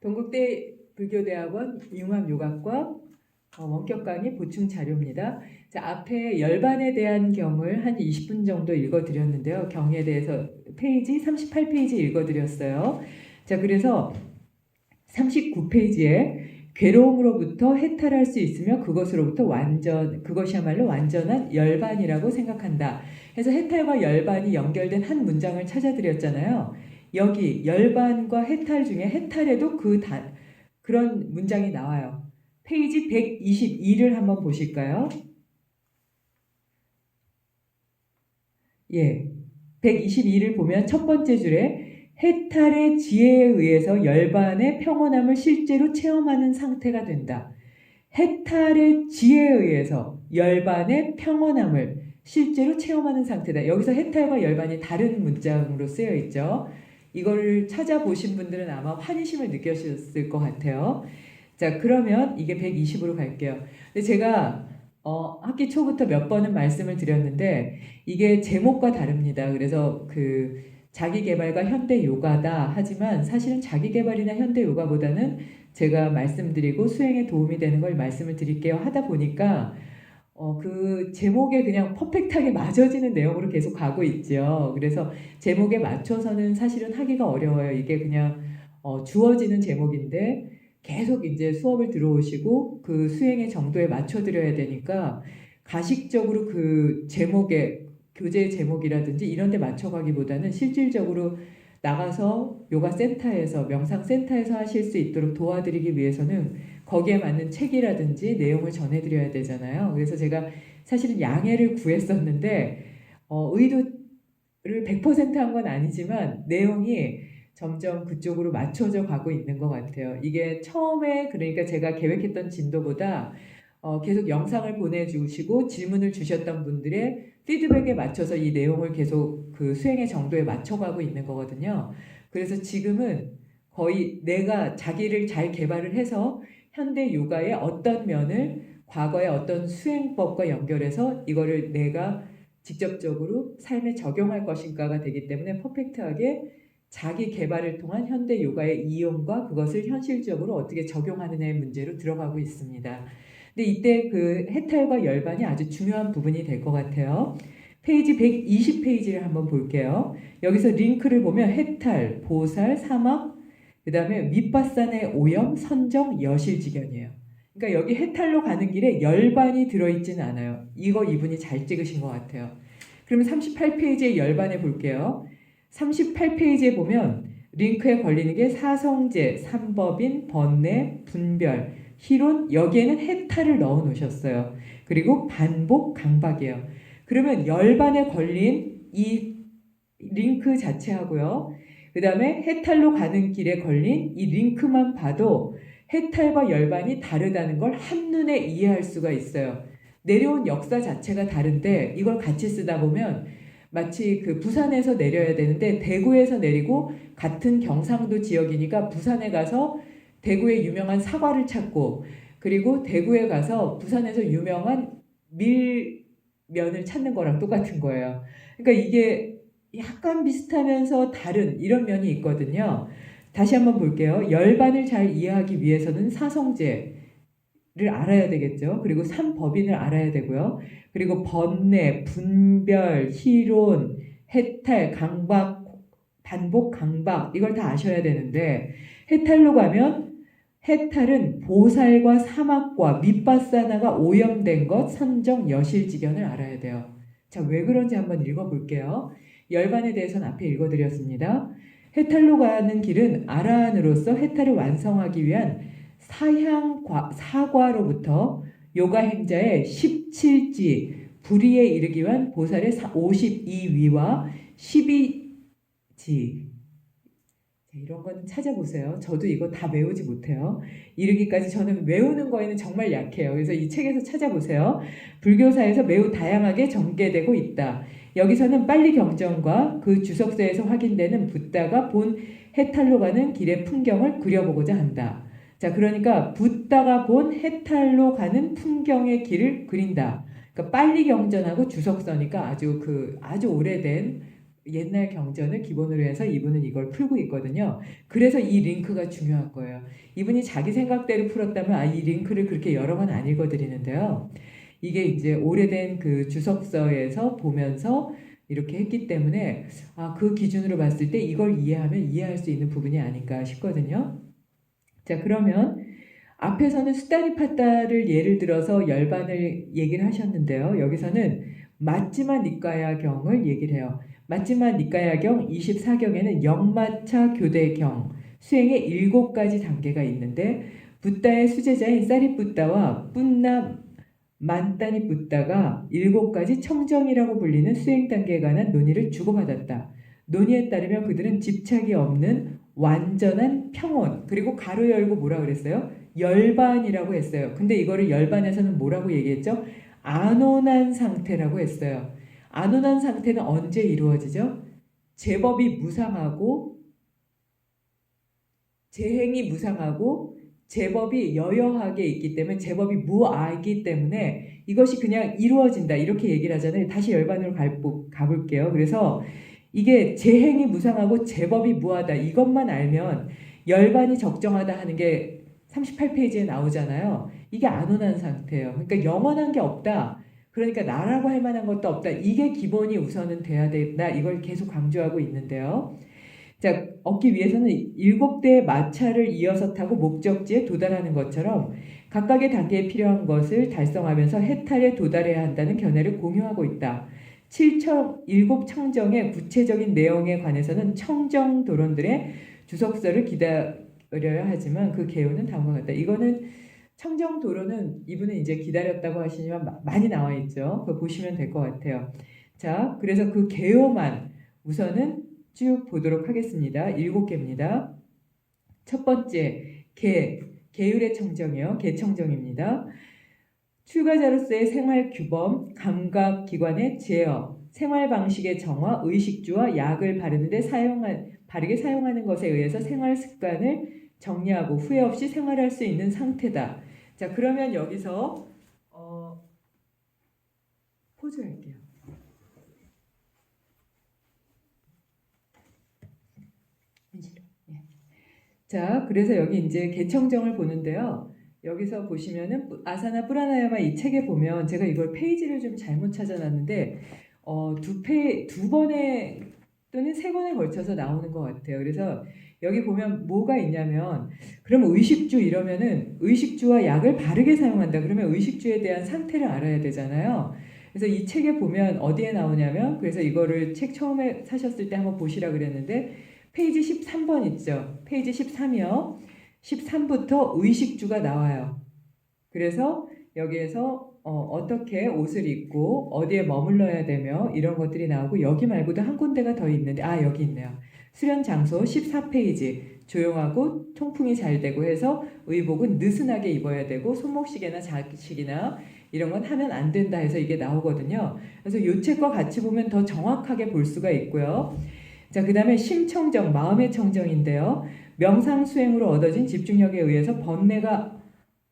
동국대 불교대학원 융합요가과 원격 강의 보충 자료입니다. 자, 앞에 열반에 대한 경을 한 20분 정도 읽어드렸는데요. 경에 대해서 페이지 38페이지 읽어드렸어요. 자, 그래서 39페이지에 괴로움으로부터 해탈할 수 있으며 그것이야말로 완전한 열반이라고 생각한다. 해서 해탈과 열반이 연결된 한 문장을 찾아드렸잖아요. 여기 열반과 해탈 중에 해탈에도 그런 문장이 나와요. 페이지 122를 한번 보실까요? 예, 122를 보면 첫 번째 줄에 해탈의 지혜에 의해서 열반의 평온함을 실제로 체험하는 상태가 된다. 해탈의 지혜에 의해서 열반의 평온함을 실제로 체험하는 상태다. 여기서 해탈과 열반이 다른 문장으로 쓰여 있죠. 이거를 찾아보신 분들은 아마 환희심을 느끼셨을 것 같아요. 자, 그러면 이게 120으로 갈게요. 근데 제가 학기 초부터 몇 번은 말씀을 드렸는데 이게 제목과 다릅니다. 그래서 자기개발과 현대 요가다 하지만 사실은 자기개발이나 현대 요가보다는 제가 말씀드리고 수행에 도움이 되는 걸 말씀을 드릴게요 하다 보니까 그 제목에 그냥 퍼펙트하게 맞아지는 내용으로 계속 가고 있죠. 그래서 제목에 맞춰서는 사실은 하기가 어려워요. 이게 그냥 주어지는 제목인데 계속 이제 수업을 들어오시고 그 수행의 정도에 맞춰드려야 되니까 가식적으로 그 제목에 교재 제목이라든지 이런 데 맞춰가기보다는 실질적으로 나가서 요가 센터에서 명상 센터에서 하실 수 있도록 도와드리기 위해서는 거기에 맞는 책이라든지 내용을 전해드려야 되잖아요. 그래서 제가 사실은 양해를 구했었는데 의도를 100%한 건 아니지만 내용이 점점 그쪽으로 맞춰져 가고 있는 것 같아요. 이게 처음에 그러니까 제가 계획했던 진도보다 계속 영상을 보내주시고 질문을 주셨던 분들의 피드백에 맞춰서 이 내용을 계속 그 수행의 정도에 맞춰가고 있는 거거든요. 그래서 지금은 거의 내가 자기를 잘 개발을 해서 현대 요가의 어떤 면을 과거의 어떤 수행법과 연결해서 이거를 내가 직접적으로 삶에 적용할 것인가가 되기 때문에 퍼펙트하게 자기 개발을 통한 현대 요가의 이용과 그것을 현실적으로 어떻게 적용하느냐의 문제로 들어가고 있습니다. 근데 이때 그 해탈과 열반이 아주 중요한 부분이 될 것 같아요. 페이지 120페이지를 한번 볼게요. 여기서 링크를 보면 해탈, 보살, 사막, 그 다음에 밑바산의 오염, 선정, 여실지견이에요. 그러니까 여기 해탈로 가는 길에 열반이 들어있지는 않아요. 이거 이분이 잘 찍으신 것 같아요. 그러면 38페이지에 열반에 볼게요. 38페이지에 보면 링크에 걸리는 게 사성제, 삼법인, 번뇌, 분별, 희론, 여기에는 해탈을 넣어 놓으셨어요. 그리고 반복, 강박이에요. 그러면 열반에 걸린 이 링크 자체하고요. 그 다음에 해탈로 가는 길에 걸린 이 링크만 봐도 해탈과 열반이 다르다는 걸 한눈에 이해할 수가 있어요. 내려온 역사 자체가 다른데 이걸 같이 쓰다 보면 마치 그 부산에서 내려야 되는데 대구에서 내리고 같은 경상도 지역이니까 부산에 가서 대구의 유명한 사과를 찾고 그리고 대구에 가서 부산에서 유명한 밀면을 찾는 거랑 똑같은 거예요. 그러니까 이게 약간 비슷하면서 다른 이런 면이 있거든요. 다시 한번 볼게요. 열반을 잘 이해하기 위해서는 사성제를 알아야 되겠죠. 그리고 삼법인을 알아야 되고요. 그리고 번뇌, 분별, 희론, 해탈, 강박, 반복, 강박 이걸 다 아셔야 되는데 해탈로 가면 해탈은 보살과 사막과 밑바사나가 오염된 것, 선정, 여실지견을 알아야 돼요. 자, 왜 그런지 한번 읽어볼게요. 열반에 대해서는 앞에 읽어드렸습니다. 해탈로 가는 길은 아라한으로서 해탈을 완성하기 위한 사과로부터 요가 행자의 17지 불의에 이르기 위한 보살의 52위와 12지 이런 거는 찾아보세요. 저도 이거 다 외우지 못해요. 이르기까지 저는 외우는 거에는 정말 약해요. 그래서 이 책에서 찾아보세요. 불교사에서 매우 다양하게 전개되고 있다. 여기서는 빨리 경전과 그 주석서에서 확인되는 붓다가 본 해탈로 가는 길의 풍경을 그려보고자 한다. 자, 그러니까 붓다가 본 해탈로 가는 풍경의 길을 그린다. 그러니까 빨리 경전하고 주석서니까 아주 오래된 옛날 경전을 기본으로 해서 이분은 이걸 풀고 있거든요. 그래서 이 링크가 중요한 거예요. 이분이 자기 생각대로 풀었다면 이 링크를 그렇게 여러 번 안 읽어드리는데요. 이게 이제 오래된 그 주석서에서 보면서 이렇게 했기 때문에 그 기준으로 봤을 때 이걸 이해하면 이해할 수 있는 부분이 아닌가 싶거든요. 자, 그러면 앞에서는 수다니파타를 예를 들어서 열반을 얘기를 하셨는데요. 여기서는 맞지마 니까야경을 얘기를 해요. 맞지마 니까야경 24경에는 역마차 교대경 수행의 7가지 단계가 있는데 붓다의 수제자인 사리붓다와 뿐나 만다니 붓다가 7가지 청정이라고 불리는 수행 단계에 관한 논의를 주고받았다. 논의에 따르면 그들은 집착이 없는 완전한 평온, 그리고 가로 열고 뭐라 그랬어요? 열반이라고 했어요. 근데 이거를 열반에서는 뭐라고 얘기했죠? 안온한 상태라고 했어요. 안온한 상태는 언제 이루어지죠? 제법이 무상하고 재행이 무상하고 제법이 여여하게 있기 때문에 제법이 무아이기 때문에 이것이 그냥 이루어진다 이렇게 얘기를 하잖아요. 다시 열반으로 가볼게요. 그래서 이게 재행이 무상하고 제법이 무하다 이것만 알면 열반이 적정하다 하는 게 38페이지에 나오잖아요. 이게 안온한 상태예요. 그러니까 영원한 게 없다. 그러니까 나라고 할 만한 것도 없다. 이게 기본이 우선은 돼야 된다. 이걸 계속 강조하고 있는데요. 자, 얻기 위해서는 7대의 마차를 이어서 타고 목적지에 도달하는 것처럼 각각의 단계에 필요한 것을 달성하면서 해탈에 도달해야 한다는 견해를 공유하고 있다. 7 청정의 구체적인 내용에 관해서는 청정도론들의 주석서를 기다려야 하지만 그 개요는 다음과 같다. 이거는 청정도론은 이분은 이제 기다렸다고 하시지만 많이 나와 있죠. 그거 보시면 될 것 같아요. 자, 그래서 그 개요만 우선은 쭉 보도록 하겠습니다. 7개입니다. 첫 번째, 계율의 청정이요. 계청정입니다. 출가자로서의 생활 규범, 감각 기관의 제어, 생활 방식의 정화, 의식주와 약을 바르게 사용하는 것에 의해서 생활 습관을 정리하고 후회 없이 생활할 수 있는 상태다. 자, 그러면 여기서 포즈할게요. 자, 그래서 여기 이제 개청정을 보는데요. 여기서 보시면은 아사나 뿌라나야마 이 책에 보면 제가 이걸 페이지를 좀 잘못 찾아놨는데 두 번에 또는 3번에 걸쳐서 나오는 것 같아요. 그래서 여기 보면 뭐가 있냐면 그러면 의식주 이러면은 의식주와 약을 바르게 사용한다. 그러면 의식주에 대한 상태를 알아야 되잖아요. 그래서 이 책에 보면 어디에 나오냐면 그래서 이거를 책 처음에 사셨을 때 한번 보시라 그랬는데 페이지 13번 있죠. 페이지 13이요. 13부터 의식주가 나와요. 그래서 여기에서 어떻게 옷을 입고 어디에 머물러야 되며 이런 것들이 나오고 여기 말고도 한 군데가 더 있는데 여기 있네요. 수련 장소 14페이지 조용하고 통풍이 잘 되고 해서 의복은 느슨하게 입어야 되고 손목시계나 자식이나 이런 건 하면 안 된다 해서 이게 나오거든요. 그래서 이 책과 같이 보면 더 정확하게 볼 수가 있고요. 자, 그 다음에 심청정, 마음의 청정인데요. 명상 수행으로 얻어진 집중력에 의해서 번뇌가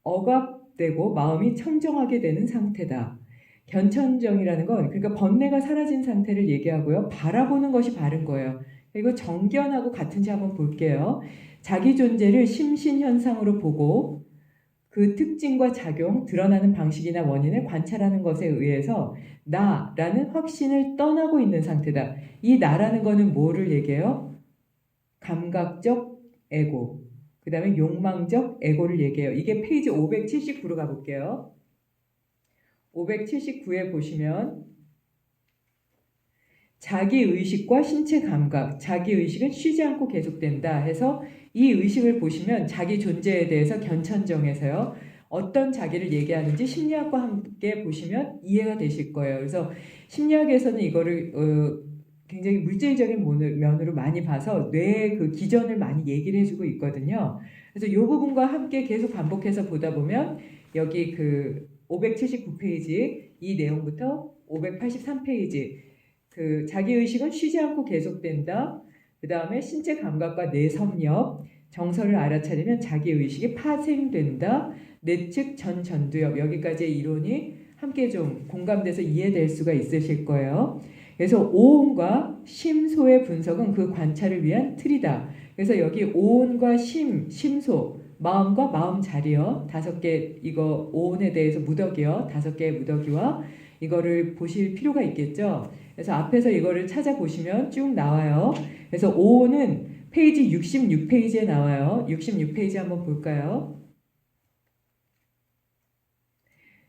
억압되고 마음이 청정하게 되는 상태다. 견천정이라는 건 그러니까 번뇌가 사라진 상태를 얘기하고요. 바라보는 것이 바른 거예요. 이거 정견하고 같은지 한번 볼게요. 자기 존재를 심신현상으로 보고 그 특징과 작용, 드러나는 방식이나 원인을 관찰하는 것에 의해서 나라는 확신을 떠나고 있는 상태다. 이 나라는 거는 뭐를 얘기해요? 감각적 에고, 그 다음에 욕망적 에고를 얘기해요. 이게 페이지 579로 가볼게요. 579에 보시면 자기의식과 신체 감각, 자기의식은 쉬지 않고 계속된다 해서 이 의식을 보시면 자기 존재에 대해서 견천정에서요. 어떤 자기를 얘기하는지 심리학과 함께 보시면 이해가 되실 거예요. 그래서 심리학에서는 이거를 굉장히 물질적인 면으로 많이 봐서 뇌의 그 기전을 많이 얘기를 해주고 있거든요. 그래서 이 부분과 함께 계속 반복해서 보다 보면 여기 그 579페이지 이 내용부터 583페이지 그 자기의식은 쉬지 않고 계속된다. 그 다음에 신체 감각과 내섭력, 정서를 알아차리면 자기의식이 파생된다. 내측 전전두엽 여기까지의 이론이 함께 좀 공감돼서 이해될 수가 있으실 거예요. 그래서 오온과 심소의 분석은 그 관찰을 위한 틀이다. 그래서 여기 오온과 심소, 마음과 마음 자리요. 5개 이거 오온에 대해서 무더기요. 5개의 무더기와 이거를 보실 필요가 있겠죠. 그래서 앞에서 이거를 찾아보시면 쭉 나와요. 그래서 오온은 페이지 66페이지에 나와요. 66페이지 한번 볼까요?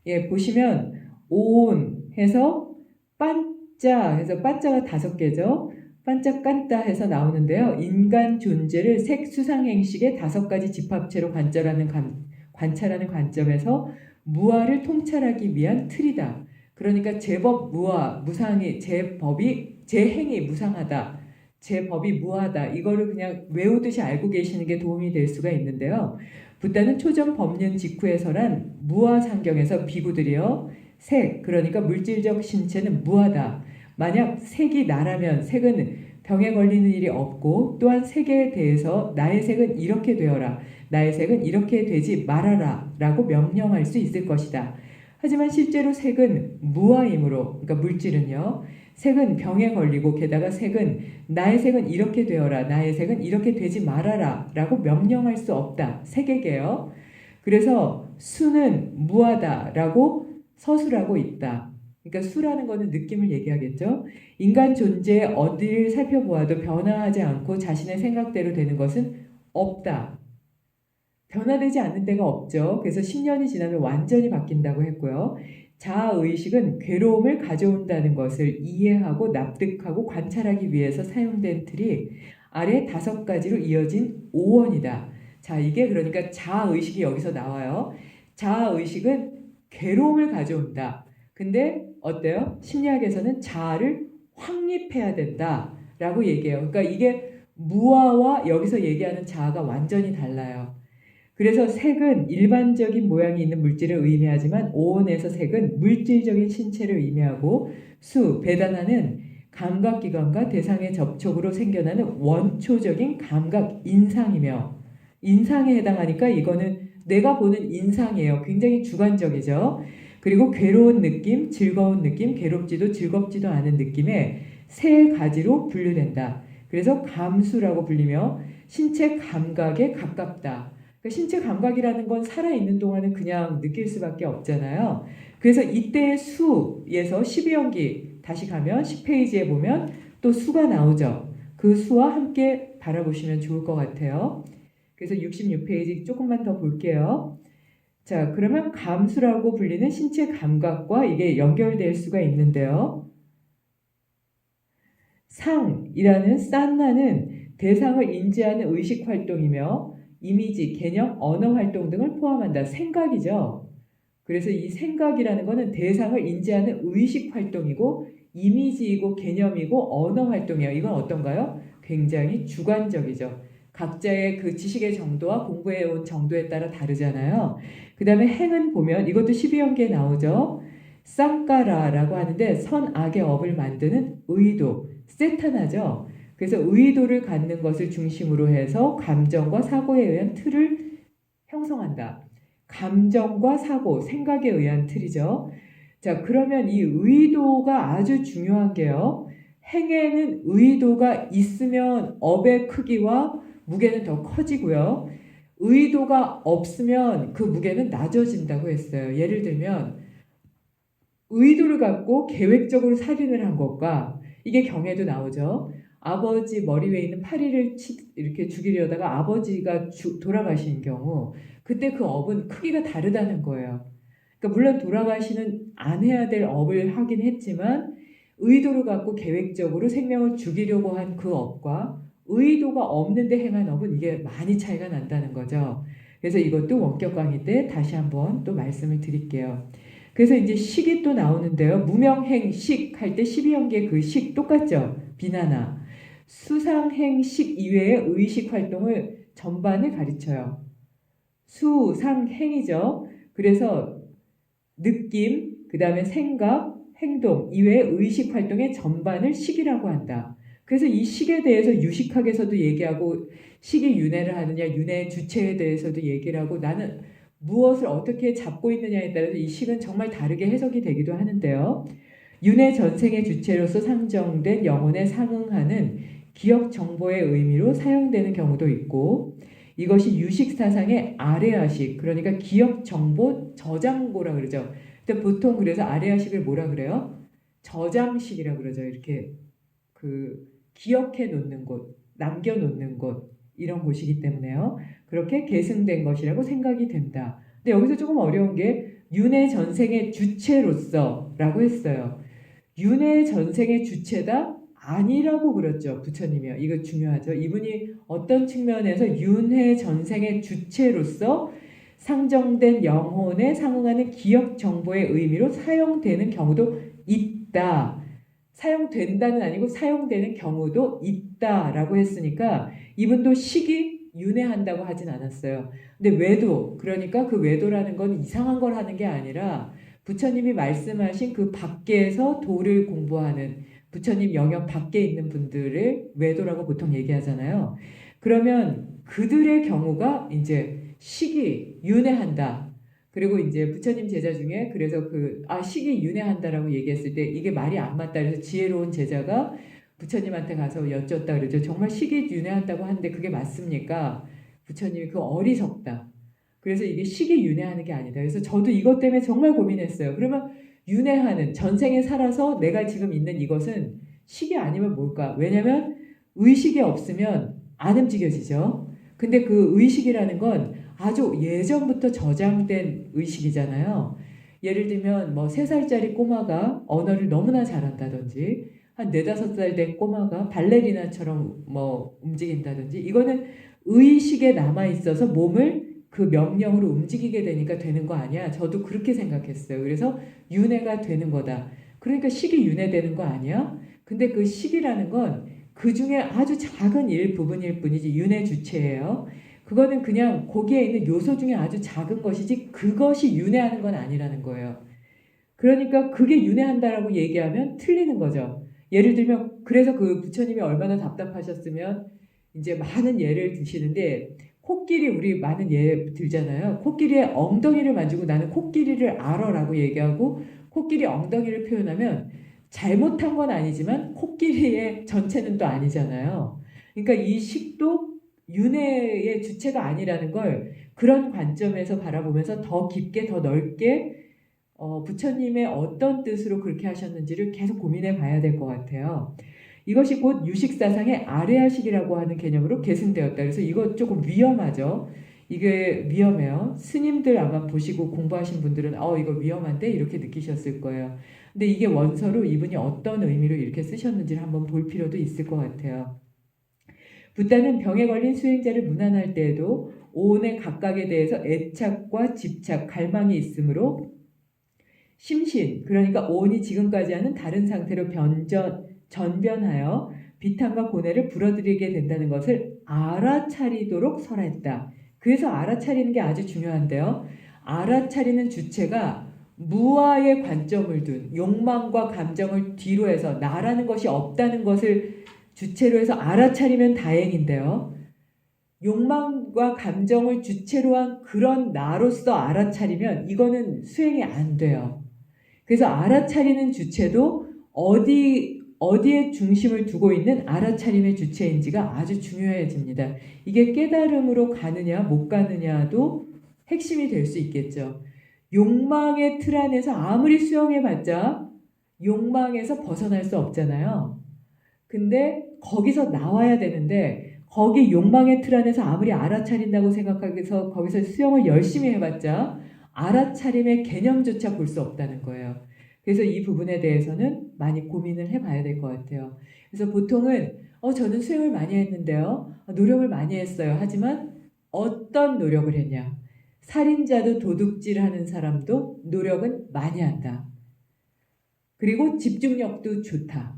예, 보시면 오온 해서 반짜 해서 반짜가 5개죠. 반짝깐따 해서 나오는데요. 인간 존재를 색수상행식의 5가지 집합체로 관찰하는 관점에서 무아를 통찰하기 위한 틀이다. 그러니까 제법 무아, 무상이, 제행이 무상하다. 제법이 무하다. 이거를 그냥 외우듯이 알고 계시는 게 도움이 될 수가 있는데요. 붓다는 초전 법륜 직후에서란 무아상경에서 비구들이요. 색, 그러니까 물질적 신체는 무하다. 만약 색이 나라면 색은 병에 걸리는 일이 없고 또한 색에 대해서 나의 색은 이렇게 되어라. 나의 색은 이렇게 되지 말아라. 라고 명령할 수 있을 것이다. 하지만 실제로 색은 무아이므로, 그러니까 물질은요. 색은 병에 걸리고 게다가 색은 나의 색은 이렇게 되어라. 나의 색은 이렇게 되지 말아라. 라고 명령할 수 없다. 색에게요. 그래서 수는 무하다. 라고 서술하고 있다. 그러니까 수라는 거는 느낌을 얘기하겠죠. 인간 존재의 어디를 살펴보아도 변화하지 않고 자신의 생각대로 되는 것은 없다. 변화되지 않는 데가 없죠. 그래서 10년이 지나면 완전히 바뀐다고 했고요. 자아의식은 괴로움을 가져온다는 것을 이해하고 납득하고 관찰하기 위해서 사용된 틀이 아래 5가지로 이어진 오원이다. 자, 이게 그러니까 자아의식이 여기서 나와요. 자아의식은 괴로움을 가져온다. 근데 어때요? 심리학에서는 자아를 확립해야 된다라고 얘기해요. 그러니까 이게 무아와 여기서 얘기하는 자아가 완전히 달라요. 그래서 색은 일반적인 모양이 있는 물질을 의미하지만 오온에서 색은 물질적인 신체를 의미하고 베다나는 감각기관과 대상의 접촉으로 생겨나는 원초적인 감각 인상이며 인상에 해당하니까 이거는 내가 보는 인상이에요. 굉장히 주관적이죠. 그리고 괴로운 느낌, 즐거운 느낌, 괴롭지도 즐겁지도 않은 느낌의 3가지로 분류된다. 그래서 감수라고 불리며 신체 감각에 가깝다. 그러니까 신체 감각이라는 건 살아있는 동안은 그냥 느낄 수밖에 없잖아요. 그래서 이때의 수에서 12연기 다시 가면 10페이지에 보면 또 수가 나오죠. 그 수와 함께 바라보시면 좋을 것 같아요. 그래서 66페이지 조금만 더 볼게요. 자, 그러면 감수라고 불리는 신체 감각과 이게 연결될 수가 있는데요. 상이라는 산나는 대상을 인지하는 의식 활동이며 이미지, 개념, 언어 활동 등을 포함한다. 생각이죠. 그래서 이 생각이라는 것은 대상을 인지하는 의식 활동이고 이미지이고 개념이고 언어 활동이에요. 이건 어떤가요? 굉장히 주관적이죠. 각자의 그 지식의 정도와 공부해온 정도에 따라 다르잖아요. 그 다음에 행은 보면 이것도 12연계에 나오죠. 쌍까라라고 하는데 선악의 업을 만드는 의도, 세타나죠. 그래서 의도를 갖는 것을 중심으로 해서 감정과 사고에 의한 틀을 형성한다. 감정과 사고, 생각에 의한 틀이죠. 자, 그러면 이 의도가 아주 중요한 게요. 행에는 의도가 있으면 업의 크기와 무게는 더 커지고요. 의도가 없으면 그 무게는 낮아진다고 했어요. 예를 들면 의도를 갖고 계획적으로 살인을 한 것과 이게 경에도 나오죠. 아버지 머리 위에 있는 파리를 이렇게 죽이려다가 아버지가 돌아가신 경우 그때 그 업은 크기가 다르다는 거예요. 그러니까 물론 돌아가시는 안 해야 될 업을 하긴 했지만 의도를 갖고 계획적으로 생명을 죽이려고 한 그 업과 의도가 없는데 행한 업은 이게 많이 차이가 난다는 거죠. 그래서 이것도 원격 강의 때 다시 한번 또 말씀을 드릴게요. 그래서 이제 식이 또 나오는데요. 무명행식 할 때 12연계 그 식 똑같죠? 비나나. 수상행식 이외의 의식 활동을 전반을 가르쳐요. 수상행이죠. 그래서 느낌, 그 다음에 생각, 행동 이외의 의식 활동의 전반을 식이라고 한다. 그래서 이 식에 대해서 유식학에서도 얘기하고 식이 윤회를 하느냐, 윤회의 주체에 대해서도 얘기를 하고 나는 무엇을 어떻게 잡고 있느냐에 따라서 이 식은 정말 다르게 해석이 되기도 하는데요. 윤회 전생의 주체로서 상정된 영혼에 상응하는 기억 정보의 의미로 사용되는 경우도 있고 이것이 유식 사상의 아레아식 그러니까 기억 정보 저장고라 그러죠. 근데 보통 그래서 아레아식을 뭐라 그래요? 저장식이라 그러죠. 이렇게 그 기억해 놓는 곳, 남겨 놓는 곳 이런 곳이기 때문에요. 그렇게 계승된 것이라고 생각이 된다. 근데 여기서 조금 어려운 게 윤회 전생의 주체로서라고 했어요. 윤회 전생의 주체다? 아니라고 그랬죠. 부처님이요. 이거 중요하죠. 이분이 어떤 측면에서 윤회 전생의 주체로서 상정된 영혼에 상응하는 기억 정보의 의미로 사용되는 경우도 있다. 사용된다는 아니고 사용되는 경우도 있다라고 했으니까 이분도 식이 윤회한다고 하진 않았어요. 근데 외도, 그러니까 그 외도라는 건 이상한 걸 하는 게 아니라 부처님이 말씀하신 그 밖에서 도를 공부하는 부처님 영역 밖에 있는 분들을 외도라고 보통 얘기하잖아요. 그러면 그들의 경우가 이제 식이 윤회한다. 그리고 이제 부처님 제자 중에 그래서 식이 윤회한다라고 얘기했을 때 이게 말이 안 맞다. 그래서 지혜로운 제자가 부처님한테 가서 여쭙다 그러죠. 정말 식이 윤회한다고 하는데 그게 맞습니까? 부처님이 그 어리석다. 그래서 이게 식이 윤회하는 게 아니다. 그래서 저도 이것 때문에 정말 고민했어요. 그러면 윤회하는 전생에 살아서 내가 지금 있는 이것은 식이 아니면 뭘까? 왜냐면 의식이 없으면 안 움직여지죠. 근데 그 의식이라는 건 아주 예전부터 저장된 의식이잖아요. 예를 들면 뭐 3살짜리 꼬마가 언어를 너무나 잘한다든지 한 4, 5살 된 꼬마가 발레리나처럼 뭐 움직인다든지 이거는 의식에 남아 있어서 몸을 그 명령으로 움직이게 되니까 되는 거 아니야? 저도 그렇게 생각했어요. 그래서 윤회가 되는 거다. 그러니까 식이 윤회되는 거 아니야? 근데 그 식이라는 건 그 중에 아주 작은 일부분일 뿐이지 윤회 주체예요. 그거는 그냥 거기에 있는 요소 중에 아주 작은 것이지 그것이 윤회하는 건 아니라는 거예요. 그러니까 그게 윤회한다라고 얘기하면 틀리는 거죠. 예를 들면 그래서 그 부처님이 얼마나 답답하셨으면 이제 많은 예를 드시는데 코끼리 우리 많은 예 들잖아요. 코끼리의 엉덩이를 만지고 나는 코끼리를 알아라고 얘기하고 코끼리 엉덩이를 표현하면 잘못한 건 아니지만 코끼리의 전체는 또 아니잖아요. 그러니까 이 식도 윤회의 주체가 아니라는 걸 그런 관점에서 바라보면서 더 깊게 더 넓게 부처님의 어떤 뜻으로 그렇게 하셨는지를 계속 고민해 봐야 될 것 같아요. 이것이 곧 유식사상의 아레아식이라고 하는 개념으로 계승되었다. 그래서 이거 조금 위험하죠. 이게 위험해요. 스님들 아마 보시고 공부하신 분들은 이거 위험한데 이렇게 느끼셨을 거예요. 근데 이게 원서로 이분이 어떤 의미로 이렇게 쓰셨는지를 한번 볼 필요도 있을 것 같아요. 붓다는 병에 걸린 수행자를 문안할 때에도 오온의 각각에 대해서 애착과 집착, 갈망이 있으므로 심신, 그러니까 오온이 지금까지 하는 다른 상태로 전변하여 비탄과 고뇌를 불어들이게 된다는 것을 알아차리도록 설했다. 그래서 알아차리는 게 아주 중요한데요. 알아차리는 주체가 무아의 관점을 둔 욕망과 감정을 뒤로 해서 나라는 것이 없다는 것을 주체로 해서 알아차리면 다행인데요. 욕망과 감정을 주체로 한 그런 나로서 알아차리면 이거는 수행이 안 돼요. 그래서 알아차리는 주체도 어디에 중심을 두고 있는 알아차림의 주체인지가 아주 중요해집니다. 이게 깨달음으로 가느냐 못 가느냐도 핵심이 될 수 있겠죠. 욕망의 틀 안에서 아무리 수용해봤자 욕망에서 벗어날 수 없잖아요. 근데 거기서 나와야 되는데 거기 욕망의 틀 안에서 아무리 알아차린다고 생각해서 거기서 수용을 열심히 해봤자 알아차림의 개념조차 볼 수 없다는 거예요. 그래서 이 부분에 대해서는 많이 고민을 해봐야 될 것 같아요. 그래서 보통은 저는 수행을 많이 했는데요. 노력을 많이 했어요. 하지만 어떤 노력을 했냐. 살인자도 도둑질하는 사람도 노력은 많이 한다. 그리고 집중력도 좋다.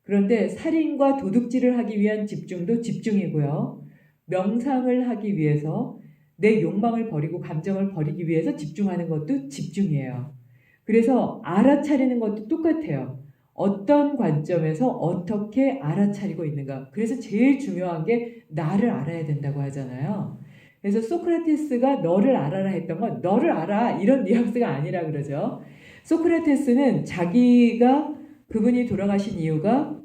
그런데 살인과 도둑질을 하기 위한 집중도 집중이고요. 명상을 하기 위해서 내 욕망을 버리고 감정을 버리기 위해서 집중하는 것도 집중이에요. 그래서 알아차리는 것도 똑같아요. 어떤 관점에서 어떻게 알아차리고 있는가. 그래서 제일 중요한 게 나를 알아야 된다고 하잖아요. 그래서 소크라테스가 너를 알아라 했던 건 너를 알아 이런 뉘앙스가 아니라 그러죠. 소크라테스는 자기가 그분이 돌아가신 이유가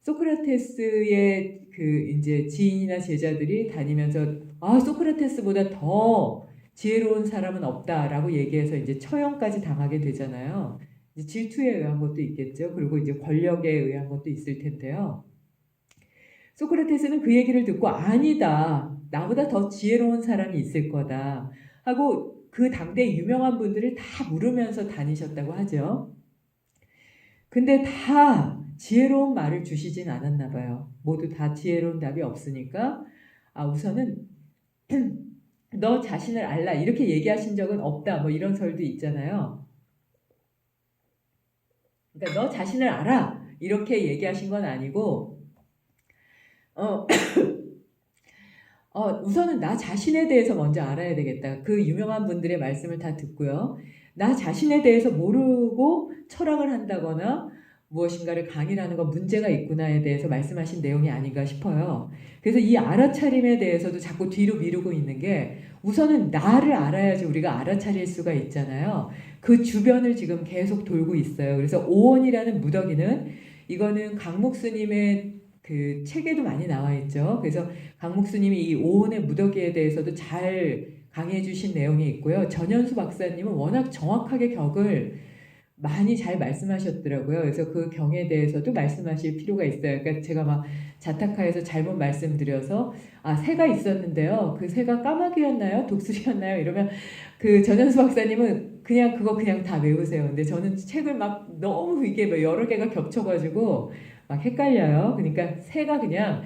소크라테스의 그 이제 지인이나 제자들이 다니면서 소크라테스보다 더 지혜로운 사람은 없다라고 얘기해서 이제 처형까지 당하게 되잖아요. 이제 질투에 의한 것도 있겠죠. 그리고 이제 권력에 의한 것도 있을 텐데요. 소크라테스는 그 얘기를 듣고 아니다. 나보다 더 지혜로운 사람이 있을 거다. 하고 그 당대 유명한 분들을 다 물으면서 다니셨다고 하죠. 근데 다 지혜로운 말을 주시진 않았나 봐요. 모두 다 지혜로운 답이 없으니까 우선은 너 자신을 알라 이렇게 얘기하신 적은 없다. 뭐 이런 설도 있잖아요. 그러니까 너 자신을 알아 이렇게 얘기하신 건 아니고 우선은 나 자신에 대해서 먼저 알아야 되겠다. 그 유명한 분들의 말씀을 다 듣고요. 나 자신에 대해서 모르고 철학을 한다거나 무엇인가를 강의를 하는 건 문제가 있구나에 대해서 말씀하신 내용이 아닌가 싶어요. 그래서 이 알아차림에 대해서도 자꾸 뒤로 미루고 있는 게 우선은 나를 알아야지 우리가 알아차릴 수가 있잖아요. 그 주변을 지금 계속 돌고 있어요. 그래서 오온이라는 무더기는 이거는 강목 스님의 그 책에도 많이 나와 있죠. 그래서 강목 스님이 이 오온의 무더기에 대해서도 잘 강의해 주신 내용이 있고요. 전현수 박사님은 워낙 정확하게 격을 많이 잘 말씀하셨더라고요. 그래서 그 경에 대해서도 말씀하실 필요가 있어요. 그러니까 제가 막 자타카에서 잘못 말씀드려서 새가 있었는데요. 그 새가 까마귀였나요? 독수리였나요? 이러면 그 전현수 박사님은 그냥 다 외우세요. 근데 저는 책을 막 너무 이게 뭐 여러 개가 겹쳐가지고 막 헷갈려요. 그러니까 새가 그냥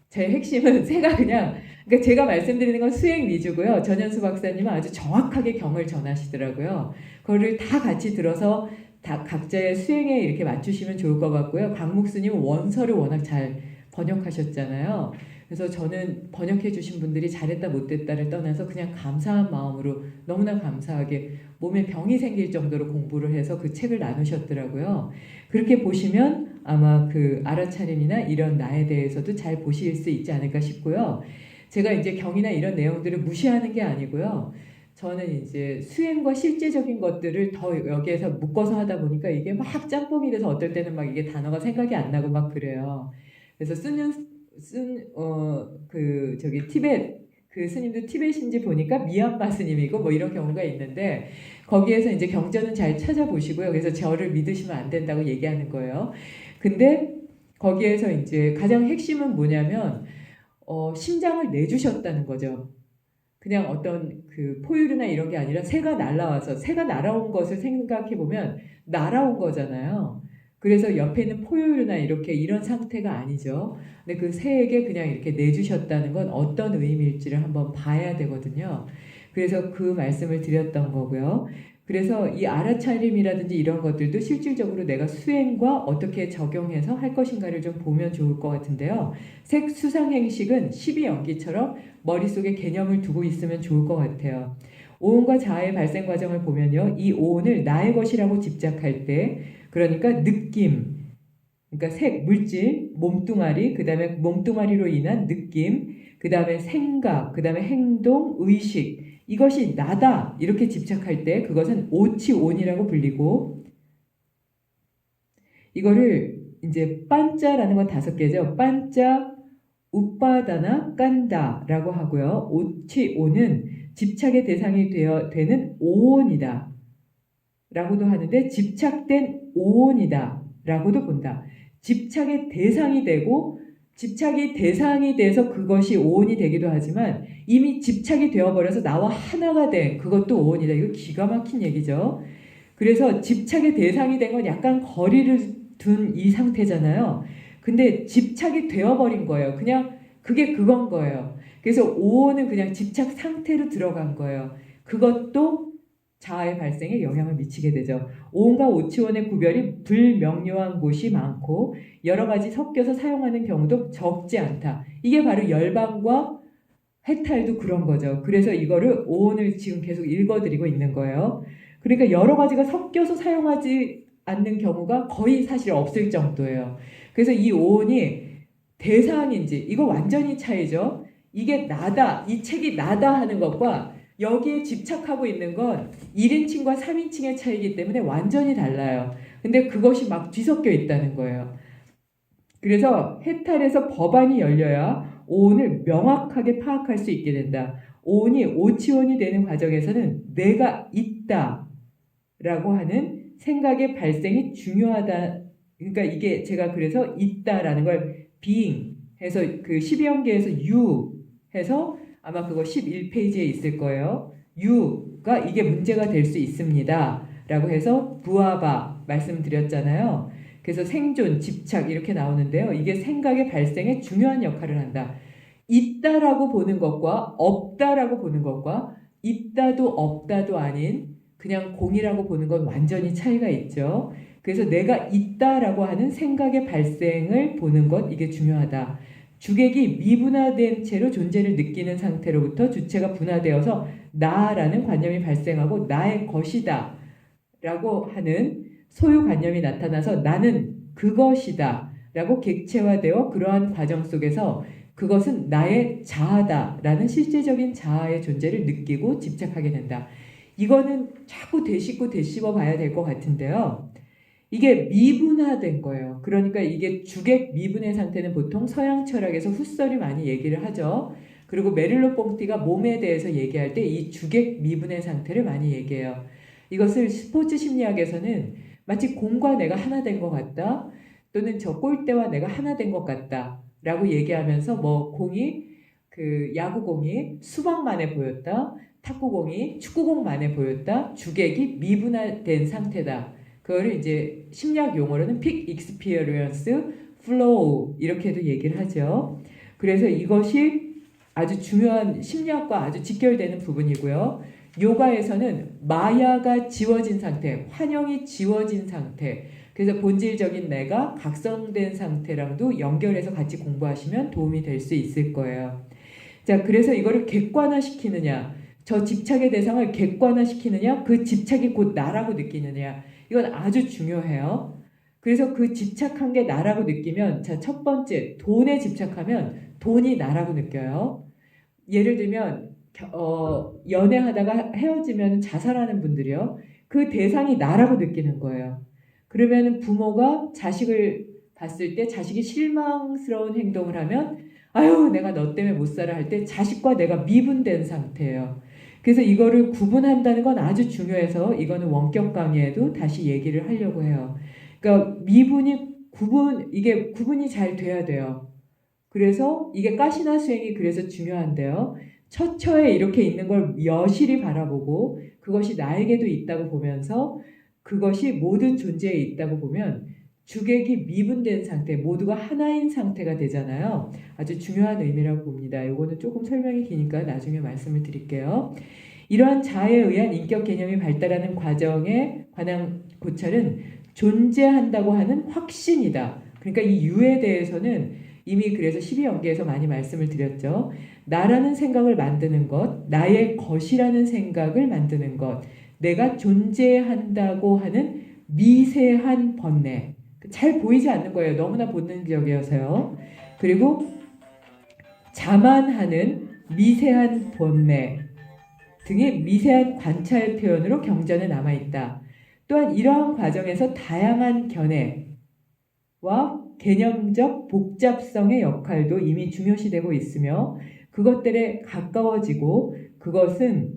제 핵심은 새가 그냥 그러니까 제가 말씀드리는 건 수행 위주고요. 전현수 박사님은 아주 정확하게 경을 전하시더라고요. 그거를 다 같이 들어서 다 각자의 수행에 이렇게 맞추시면 좋을 것 같고요. 강목 스님은 원서를 워낙 잘 번역하셨잖아요. 그래서 저는 번역해 주신 분들이 잘했다 못했다를 떠나서 그냥 감사한 마음으로 너무나 감사하게 몸에 병이 생길 정도로 공부를 해서 그 책을 나누셨더라고요. 그렇게 보시면 아마 그 알아차림이나 이런 나에 대해서도 잘 보실 수 있지 않을까 싶고요. 제가 이제 경이나 이런 내용들을 무시하는 게 아니고요. 저는 이제 수행과 실제적인 것들을 더 여기에서 묶어서 하다 보니까 이게 막 짬뽕이 돼서 어떨 때는 막 이게 단어가 생각이 안 나고 막 그래요. 그래서 티벳 그 스님도 티벳인지 보니까 미얀마 스님이고 뭐 이런 경우가 있는데 거기에서 이제 경전은 잘 찾아보시고요. 그래서 저를 믿으시면 안 된다고 얘기하는 거예요. 근데 거기에서 이제 가장 핵심은 뭐냐면 심장을 내주셨다는 거죠. 그냥 어떤 그 포유류나 이런 게 아니라 새가 날아와서 새가 날아온 것을 생각해 보면 날아온 거잖아요. 그래서 옆에 있는 포유류나 이런 상태가 아니죠. 근데 그 새에게 그냥 이렇게 내주셨다는 건 어떤 의미일지를 한번 봐야 되거든요. 그래서 그 말씀을 드렸던 거고요. 그래서 이 알아차림이라든지 이런 것들도 실질적으로 내가 수행과 어떻게 적용해서 할 것인가를 좀 보면 좋을 것 같은데요. 색 수상행식은 12연기처럼 머릿속에 개념을 두고 있으면 좋을 것 같아요. 오온과 자아의 발생 과정을 보면요. 이 오온을 나의 것이라고 집착할 때 그러니까 느낌, 그러니까 색, 물질, 몸뚱아리, 그 다음에 몸뚱아리로 인한 느낌, 그 다음에 생각, 그 다음에 행동, 의식 이것이 나다 이렇게 집착할 때 그것은 오치온이라고 불리고 이거를 이제 빤자라는 건 5개죠. 빤자, 우빠다나, 깐다라고 하고요. 오치온은 집착의 대상이 되는 오온이다 라고도 하는데 집착된 오온이다 라고도 본다. 집착의 대상이 되고 집착이 대상이 돼서 그것이 오온이 되기도 하지만 이미 집착이 되어버려서 나와 하나가 된 그것도 오온이다. 이거 기가 막힌 얘기죠. 그래서 집착의 대상이 된 건 약간 거리를 둔 이 상태잖아요. 근데 집착이 되어버린 거예요. 그냥 그게 그건 거예요. 그래서 오온은 그냥 집착 상태로 들어간 거예요. 그것도 자아의 발생에 영향을 미치게 되죠. 오온과 오치온의 구별이 불명료한 곳이 많고 여러 가지 섞여서 사용하는 경우도 적지 않다. 이게 바로 열반과 해탈도 그런 거죠. 그래서 이거를 오온을 지금 계속 읽어드리고 있는 거예요. 그러니까 여러 가지가 섞여서 사용하지 않는 경우가 거의 사실 없을 정도예요. 그래서 이 오온이 대상인지 이거 완전히 차이죠. 이게 나다, 이 책이 나다 하는 것과 여기에 집착하고 있는 건 1인칭과 3인칭의 차이이기 때문에 완전히 달라요. 근데 그것이 막 뒤섞여 있다는 거예요. 그래서 해탈에서 법안이 열려야 오온을 명확하게 파악할 수 있게 된다. 오온이 오치온이 되는 과정에서는 내가 있다 라고 하는 생각의 발생이 중요하다. 그러니까 이게 제가 그래서 있다라는 걸 being 해서 그 12연계에서 you 해서 아마 그거 11페이지에 있을 거예요. you가 이게 문제가 될 수 있습니다 라고 해서 부하바 말씀드렸잖아요. 그래서 생존, 집착 이렇게 나오는데요. 이게 생각의 발생에 중요한 역할을 한다. 있다라고 보는 것과 없다라고 보는 것과 있다도 없다도 아닌 그냥 공이라고 보는 건 완전히 차이가 있죠. 그래서 내가 있다라고 하는 생각의 발생을 보는 것, 이게 중요하다. 주객이 미분화된 채로 존재를 느끼는 상태로부터 주체가 분화되어서 나라는 관념이 발생하고 나의 것이다 라고 하는 소유관념이 나타나서 나는 그것이다 라고 객체화되어 그러한 과정 속에서 그것은 나의 자아다 라는 실제적인 자아의 존재를 느끼고 집착하게 된다. 이거는 자꾸 되씹어 봐야 될 것 같은데요. 이게 미분화된 거예요. 그러니까 이게 주객 미분의 상태는 보통 서양 철학에서 후설이 많이 얘기를 하죠. 그리고 메릴로 뽕띠가 몸에 대해서 얘기할 때 이 주객 미분의 상태를 많이 얘기해요. 이것을 스포츠 심리학에서는 마치 공과 내가 하나 된 것 같다. 또는 저 골대와 내가 하나 된 것 같다. 라고 얘기하면서 뭐 공이 그 야구공이 수박만에 보였다. 탁구공이 축구공만에 보였다. 주객이 미분화된 상태다. 그거를 이제 심리학 용어로는 peak experience flow 이렇게도 얘기를 하죠. 그래서 이것이 아주 중요한 심리학과 아주 직결되는 부분이고요. 요가에서는 마야가 지워진 상태, 환영이 지워진 상태, 그래서 본질적인 내가 각성된 상태랑도 연결해서 같이 공부하시면 도움이 될 수 있을 거예요. 자, 그래서 이거를 객관화시키느냐, 저 집착의 대상을 객관화시키느냐, 그 집착이 곧 나라고 느끼느냐, 이건 아주 중요해요. 그래서 그 집착한 게 나라고 느끼면, 자, 첫 번째, 돈에 집착하면 돈이 나라고 느껴요. 예를 들면 연애하다가 헤어지면 자살하는 분들이요. 그 대상이 나라고 느끼는 거예요. 그러면 부모가 자식을 봤을 때 자식이 실망스러운 행동을 하면 아유 내가 너 때문에 못 살아 할 때 자식과 내가 미분된 상태예요. 그래서 이거를 구분한다는 건 아주 중요해서 이거는 원격 강의에도 다시 얘기를 하려고 해요. 그러니까 이게 구분이 잘 돼야 돼요. 그래서 이게 가시나 수행이 그래서 중요한데요. 처처에 이렇게 있는 걸 여실히 바라보고 그것이 나에게도 있다고 보면서 그것이 모든 존재에 있다고 보면 주객이 미분된 상태, 모두가 하나인 상태가 되잖아요. 아주 중요한 의미라고 봅니다. 이거는 조금 설명이 기니까 나중에 말씀을 드릴게요. 이러한 자아에 의한 인격 개념이 발달하는 과정에 관한 고찰은 존재한다고 하는 확신이다. 그러니까 이 유에 대해서는 이미 그래서 12연계에서 많이 말씀을 드렸죠. 나라는 생각을 만드는 것, 나의 것이라는 생각을 만드는 것, 내가 존재한다고 하는 미세한 번뇌. 잘 보이지 않는 거예요. 너무나 본능적이어서요. 그리고 자만하는 미세한 번뇌 등의 미세한 관찰 표현으로 경전에 남아있다. 또한 이러한 과정에서 다양한 견해와 개념적 복잡성의 역할도 이미 중요시되고 있으며 그것들에 가까워지고 그것은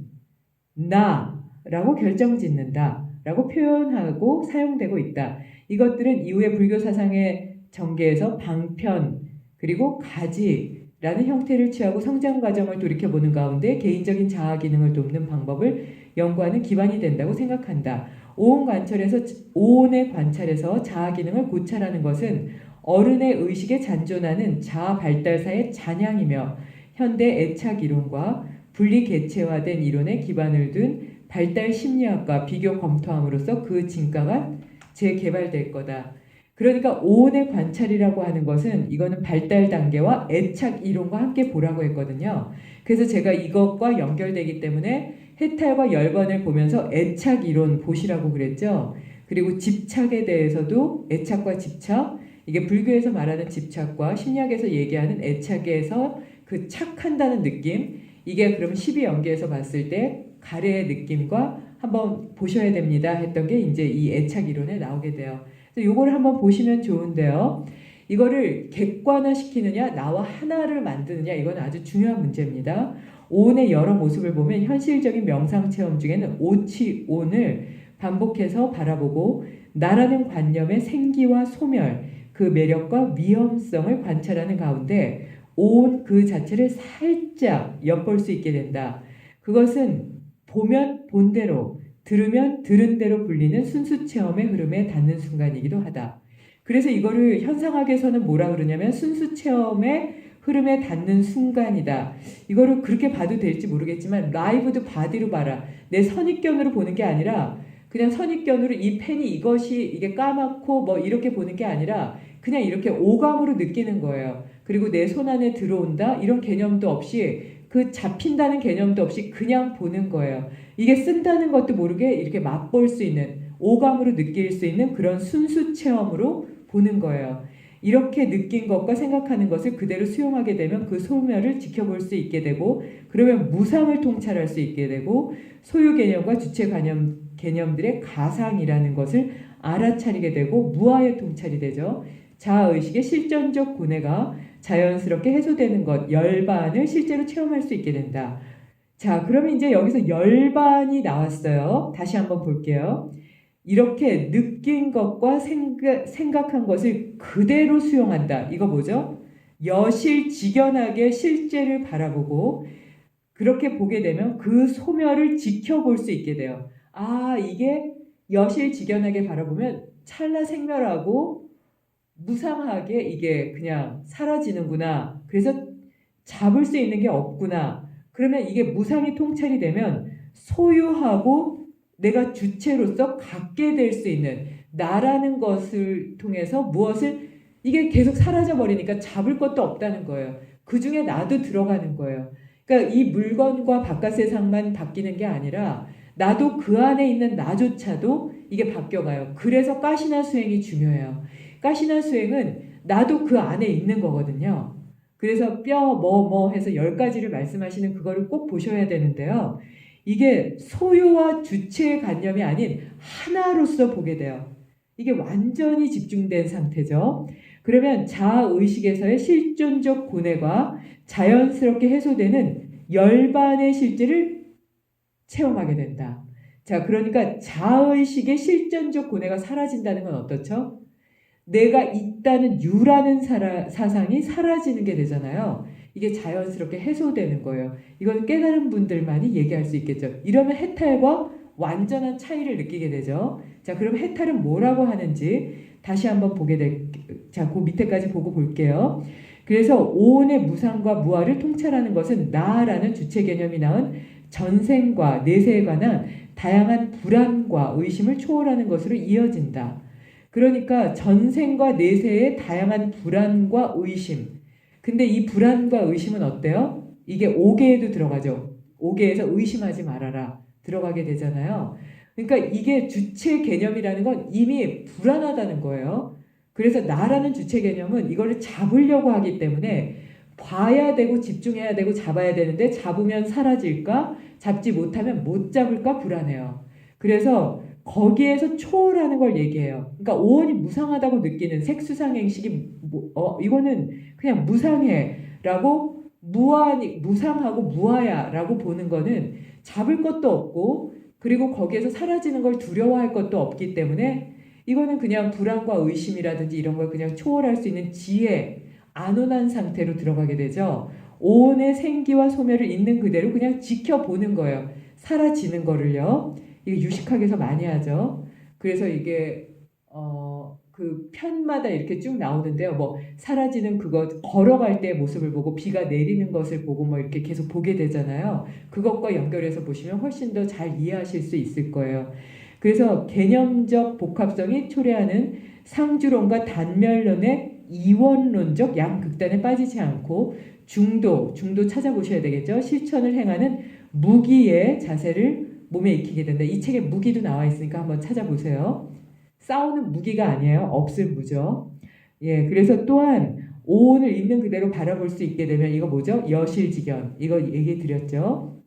나라고 결정짓는다 라고 표현하고 사용되고 있다. 이것들은 이후에 불교 사상의 전개에서 방편 그리고 가지라는 형태를 취하고 성장 과정을 돌이켜보는 가운데 개인적인 자아 기능을 돕는 방법을 연구하는 기반이 된다고 생각한다. 오온의 관찰에서 자아 기능을 고찰하는 것은 어른의 의식에 잔존하는 자아 발달사의 잔향이며 현대 애착 이론과 분리 개체화된 이론에 기반을 둔 발달 심리학과 비교 검토함으로써 그 진가가 재개발될 거다. 그러니까 오온의 관찰이라고 하는 것은 이거는 발달 단계와 애착 이론과 함께 보라고 했거든요. 그래서 제가 이것과 연결되기 때문에 해탈과 열반을 보면서 애착 이론 보시라고 그랬죠. 그리고 집착에 대해서도 애착과 집착, 이게 불교에서 말하는 집착과 심리학에서 얘기하는 애착에서 그 착한다는 느낌, 이게 그럼 12연계에서 봤을 때 가래의 느낌과 한번 보셔야 됩니다 했던 게 이제 이 애착 이론에 나오게 돼요. 그래서 요거를 한번 보시면 좋은데요. 이거를 객관화시키느냐 나와 하나를 만드느냐 이건 아주 중요한 문제입니다. 오온의 여러 모습을 보면 현실적인 명상체험 중에는 오치온을 반복해서 바라보고 나라는 관념의 생기와 소멸, 그 매력과 위험성을 관찰하는 가운데 오온 그 자체를 살짝 엿볼 수 있게 된다. 그것은 보면 본 대로, 들으면 들은 대로 불리는 순수 체험의 흐름에 닿는 순간이기도 하다. 그래서 이거를 현상학에서는 뭐라 그러냐면 순수 체험의 흐름에 닿는 순간이다. 이거를 그렇게 봐도 될지 모르겠지만 라이브드 바디로 봐라. 내 선입견으로 보는 게 아니라 그냥 선입견으로 이 펜이 이게 까맣고 뭐 이렇게 보는 게 아니라 그냥 이렇게 오감으로 느끼는 거예요. 그리고 내 손 안에 들어온다 이런 개념도 없이 그 잡힌다는 개념도 없이 그냥 보는 거예요. 이게 쓴다는 것도 모르게 이렇게 맛볼 수 있는 오감으로 느낄 수 있는 그런 순수 체험으로 보는 거예요. 이렇게 느낀 것과 생각하는 것을 그대로 수용하게 되면 그 소멸을 지켜볼 수 있게 되고 그러면 무상을 통찰할 수 있게 되고 소유 개념과 주체 개념들의 가상이라는 것을 알아차리게 되고 무아의 통찰이 되죠. 자아의식의 실전적 고뇌가 자연스럽게 해소되는 것, 열반을 실제로 체험할 수 있게 된다. 자, 그러면 이제 여기서 열반이 나왔어요. 다시 한번 볼게요. 이렇게 느낀 것과 생각한 것을 그대로 수용한다. 이거 뭐죠? 여실직연하게 실제를 바라보고 그렇게 보게 되면 그 소멸을 지켜볼 수 있게 돼요. 아, 이게 여실직연하게 바라보면 찰나생멸하고 무상하게 이게 그냥 사라지는구나. 그래서 잡을 수 있는 게 없구나. 그러면 이게 무상이 통찰이 되면 소유하고 내가 주체로서 갖게 될 수 있는 나라는 것을 통해서 무엇을 이게 계속 사라져 버리니까 잡을 것도 없다는 거예요. 그 중에 나도 들어가는 거예요. 그러니까 이 물건과 바깥 세상만 바뀌는 게 아니라 나도 그 안에 있는 나조차도 이게 바뀌어가요. 그래서 가시나 수행이 중요해요. 가시나 수행은 나도 그 안에 있는 거거든요. 그래서 뼈 뭐 해서 10가지를 말씀하시는 그거를 꼭 보셔야 되는데요. 이게 소유와 주체의 관념이 아닌 하나로서 보게 돼요. 이게 완전히 집중된 상태죠. 그러면 자아의식에서의 실존적 고뇌가 자연스럽게 해소되는 열반의 실제를 체험하게 된다. 자, 그러니까 자아의식의 실존적 고뇌가 사라진다는 건 어떻죠? 내가 있다는 유라는 사상이 사라지는 게 되잖아요. 이게 자연스럽게 해소되는 거예요. 이건 깨달은 분들만이 얘기할 수 있겠죠. 이러면 해탈과 완전한 차이를 느끼게 되죠. 자, 그럼 해탈은 뭐라고 하는지 다시 한번 자, 그 밑에까지 보고 볼게요. 그래서 오온의 무상과 무아를 통찰하는 것은 나라는 주체 개념이 낳은 전생과 내세에 관한 다양한 불안과 의심을 초월하는 것으로 이어진다. 그러니까 전생과 내세의 다양한 불안과 의심. 근데 이 불안과 의심은 어때요? 이게 5개에도 들어가죠. 5개에서 의심하지 말아라. 들어가게 되잖아요. 그러니까 이게 주체 개념이라는 건 이미 불안하다는 거예요. 그래서 나라는 주체 개념은 이거를 잡으려고 하기 때문에 봐야 되고 집중해야 되고 잡아야 되는데 잡으면 사라질까? 잡지 못하면 못 잡을까? 불안해요. 그래서 거기에서 초월하는 걸 얘기해요. 그러니까 오온이 무상하다고 느끼는 색수상행식이 이거는 그냥 무상해라고 무상하고 무아야라고 보는 거는 잡을 것도 없고 그리고 거기에서 사라지는 걸 두려워할 것도 없기 때문에 이거는 그냥 불안과 의심이라든지 이런 걸 그냥 초월할 수 있는 지혜, 안온한 상태로 들어가게 되죠. 오온의 생기와 소멸을 있는 그대로 그냥 지켜보는 거예요. 사라지는 거를요. 이게 유식학에서 많이 하죠. 그래서 이게 그 편마다 이렇게 쭉 나오는데요. 뭐 사라지는 그거 걸어갈 때의 모습을 보고 비가 내리는 것을 보고 뭐 이렇게 계속 보게 되잖아요. 그것과 연결해서 보시면 훨씬 더 잘 이해하실 수 있을 거예요. 그래서 개념적 복합성이 초래하는 상주론과 단멸론의 이원론적 양극단에 빠지지 않고 중도 찾아보셔야 되겠죠. 실천을 행하는 무기의 자세를 몸에 익히게 된다. 이 책에 무기도 나와 있으니까 한번 찾아보세요. 싸우는 무기가 아니에요. 없을 무죠. 예, 그래서 또한 오온을 있는 그대로 바라볼 수 있게 되면 이거 뭐죠? 여실직연. 이거 얘기 드렸죠.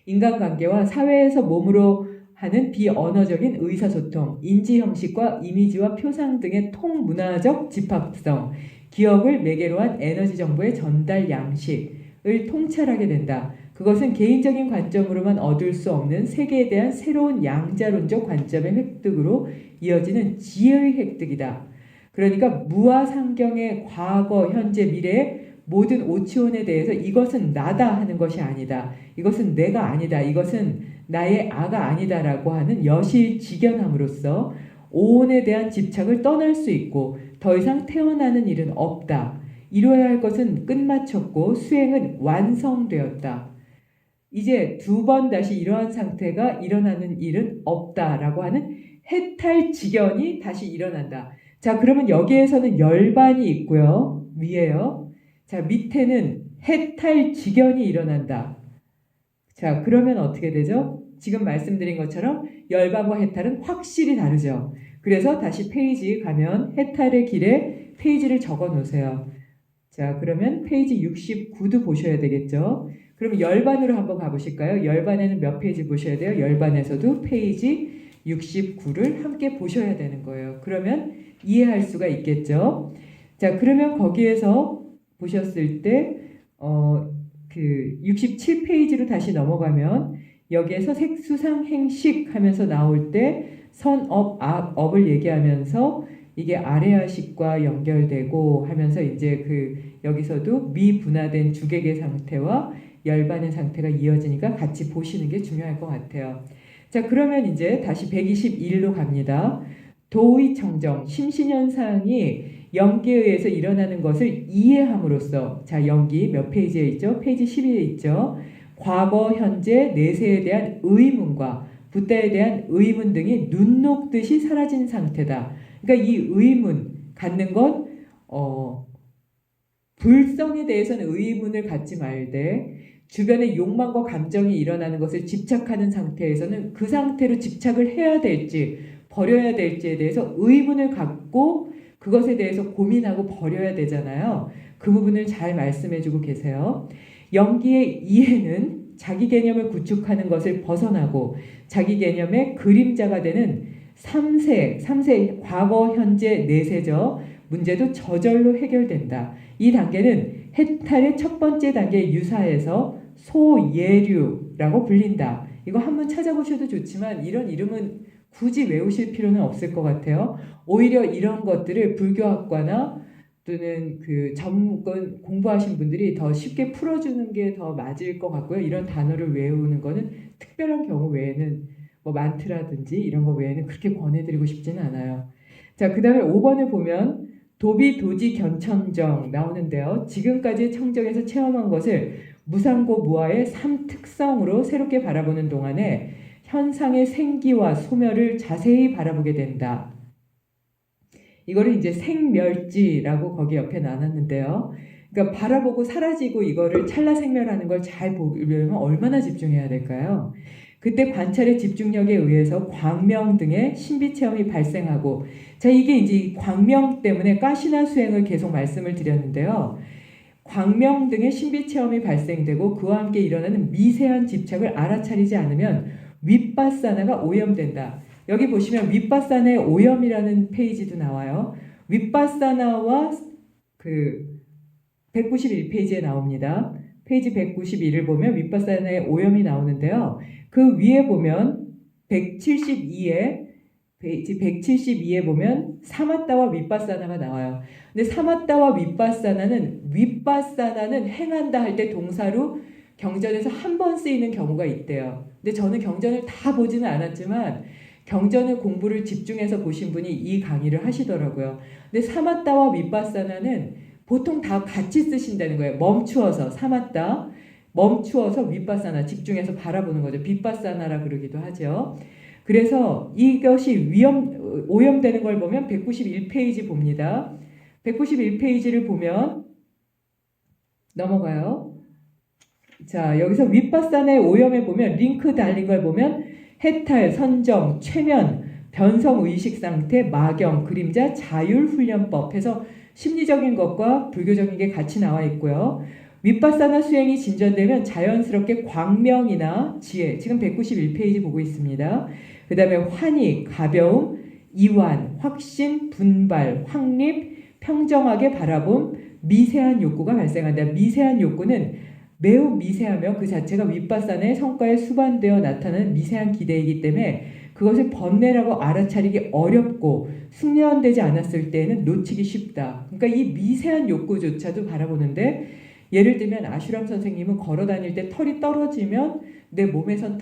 인간관계와 사회에서 몸으로 하는 비언어적인 의사소통, 인지 형식과 이미지와 표상 등의 통문화적 집합성, 기억을 매개로 한 에너지 정보의 전달 양식을 통찰하게 된다. 그것은 개인적인 관점으로만 얻을 수 없는 세계에 대한 새로운 양자론적 관점의 획득으로 이어지는 지혜의 획득이다. 그러니까 무아상경의 과거, 현재, 미래의 모든 오치원에 대해서 이것은 나다 하는 것이 아니다. 이것은 내가 아니다. 이것은 나의 아가 아니다라고 하는 여실직연함으로써 오온에 대한 집착을 떠날 수 있고 더 이상 태어나는 일은 없다. 이루어야 할 것은 끝마쳤고 수행은 완성되었다. 이제 두 번 다시 이러한 상태가 일어나는 일은 없다라고 하는 해탈직연이 다시 일어난다. 자, 그러면 여기에서는 열반이 있고요. 위에요. 자, 밑에는 해탈직연이 일어난다. 자, 그러면 어떻게 되죠? 지금 말씀드린 것처럼 열반과 해탈은 확실히 다르죠. 그래서 다시 페이지 가면 해탈의 길에 페이지를 적어 놓으세요. 자, 그러면 페이지 69도 보셔야 되겠죠. 그럼 열반으로 한번 가보실까요? 열반에는 몇 페이지 보셔야 돼요? 열반에서도 페이지 69를 함께 보셔야 되는 거예요. 그러면 이해할 수가 있겠죠. 자, 그러면 거기에서 보셨을 때 그 67페이지로 다시 넘어가면 여기에서 색수상 행식 하면서 나올 때 선업, 업을 얘기하면서 이게 아레아식과 연결되고 하면서 이제 그 여기서도 미분화된 주객의 상태와 열반의 상태가 이어지니까 같이 보시는 게 중요할 것 같아요. 자, 그러면 이제 다시 121로 갑니다. 도의청정, 심신현상이 연기에 의해서 일어나는 것을 이해함으로써, 자, 연기 몇 페이지에 있죠? 페이지 12에 있죠. 과거, 현재, 내세에 대한 의문과 붓다에 대한 의문 등이 눈 녹듯이 사라진 상태다. 그러니까 이 의문 갖는 건 불성에 대해서는 의문을 갖지 말되 주변의 욕망과 감정이 일어나는 것을 집착하는 상태에서는 그 상태로 집착을 해야 될지 버려야 될지에 대해서 의문을 갖고 그것에 대해서 고민하고 버려야 되잖아요. 그 부분을 잘 말씀해주고 계세요. 연기의 이해는 자기 개념을 구축하는 것을 벗어나고 자기 개념의 그림자가 되는 3세 과거, 현재, 내세죠. 문제도 저절로 해결된다. 이 단계는 해탈의 첫 번째 단계에 유사해서 소예류라고 불린다. 이거 한번 찾아보셔도 좋지만 이런 이름은 굳이 외우실 필요는 없을 것 같아요. 오히려 이런 것들을 불교학과나 또는 그 전문 공부하신 분들이 더 쉽게 풀어주는 게 더 맞을 것 같고요. 이런 단어를 외우는 거는 특별한 경우 외에는 뭐 만트라든지 이런 거 외에는 그렇게 권해드리고 싶지는 않아요. 자, 그 다음에 5번을 보면 도비, 도지, 견천정 나오는데요. 지금까지 청정에서 체험한 것을 무상고 무아의 3특성으로 새롭게 바라보는 동안에 현상의 생기와 소멸을 자세히 바라보게 된다. 이거를 이제 생멸지라고 거기 옆에 나눴는데요. 그러니까 바라보고 사라지고 이거를 찰나생멸하는 걸 잘 보려면 얼마나 집중해야 될까요? 그때 관찰의 집중력에 의해서 광명 등의 신비체험이 발생하고, 자, 이게 이제 광명 때문에 가시나 수행을 계속 말씀을 드렸는데요. 광명 등의 신비체험이 발생되고 그와 함께 일어나는 미세한 집착을 알아차리지 않으면 윗바사나가 오염된다. 여기 보시면 윗바사나의 오염이라는 페이지도 나와요. 윗바사나와 그 191페이지에 나옵니다. 페이지 191을 보면 윗바사나의 오염이 나오는데요. 그 위에 보면 172에 페이지 172에 보면 사마따와 윗바사나가 나와요. 근데 사마따와 윗바사나는 행한다 할 때 동사로 경전에서 한 번 쓰이는 경우가 있대요. 근데 저는 경전을 다 보지는 않았지만 경전의 공부를 집중해서 보신 분이 이 강의를 하시더라고요. 근데 사마따와 윗바사나는 보통 다 같이 쓰신다는 거예요. 멈추어서 사마따, 멈추어서 윗바사나 집중해서 바라보는 거죠. 빗바사나라 그러기도 하죠. 그래서 이것이 오염되는 걸 보면 191페이지 봅니다. 191페이지를 보면 넘어가요. 자, 여기서 윗바사나의 오염에 보면 링크 달린 걸 보면 해탈, 선정, 최면, 변성 의식 상태, 마경, 그림자, 자율훈련법 해서 심리적인 것과 불교적인 게 같이 나와 있고요. 윗바사나 수행이 진전되면 자연스럽게 광명이나 지혜, 지금 191페이지 보고 있습니다. 그 다음에 환희, 가벼움, 이완, 확신, 분발, 확립, 평정하게 바라봄, 미세한 욕구가 발생한다. 미세한 욕구는 매우 미세하며 그 자체가 윗바사나의 성과에 수반되어 나타나는 미세한 기대이기 때문에 그것을 번뇌라고 알아차리기 어렵고 숙련되지 않았을 때에는 놓치기 쉽다. 그러니까 이 미세한 욕구조차도 바라보는데, 예를 들면 아슈람 선생님은 걸어 다닐 때 털이 떨어지면 내 몸에선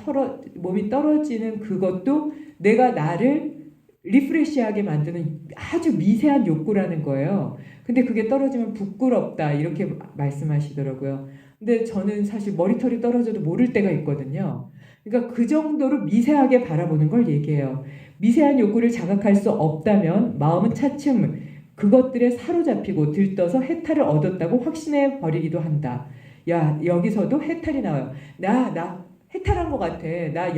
몸이 떨어지는 그것도 내가 나를 리프레시하게 만드는 아주 미세한 욕구라는 거예요. 근데 그게 떨어지면 부끄럽다 이렇게 말씀하시더라고요. 근데 저는 사실 머리털이 떨어져도 모를 때가 있거든요. 그러니까 그 정도로 미세하게 바라보는 걸 얘기해요. 미세한 욕구를 자각할 수 없다면 마음은 차츰 그것들에 사로잡히고 들떠서 해탈을 얻었다고 확신해 버리기도 한다. 야, 여기서도 해탈이 나와요. 나 해탈한 것 같아. 나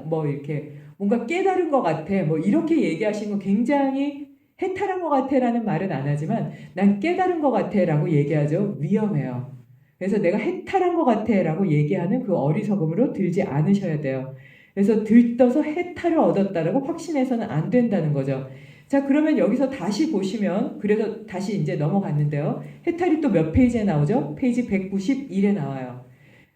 뭐 이렇게 뭔가 깨달은 것 같아. 뭐 이렇게 얘기하신 거 굉장히 해탈한 것 같아라는 말은 안 하지만 난 깨달은 것 같아라고 얘기하죠. 위험해요. 그래서 내가 해탈한 것 같아라고 얘기하는 그 어리석음으로 들지 않으셔야 돼요. 그래서 들떠서 해탈을 얻었다라고 확신해서는 안 된다는 거죠. 자, 그러면 여기서 다시 보시면, 그래서 다시 이제 넘어갔는데요. 해탈이 또 몇 페이지에 나오죠? 페이지 191에 나와요.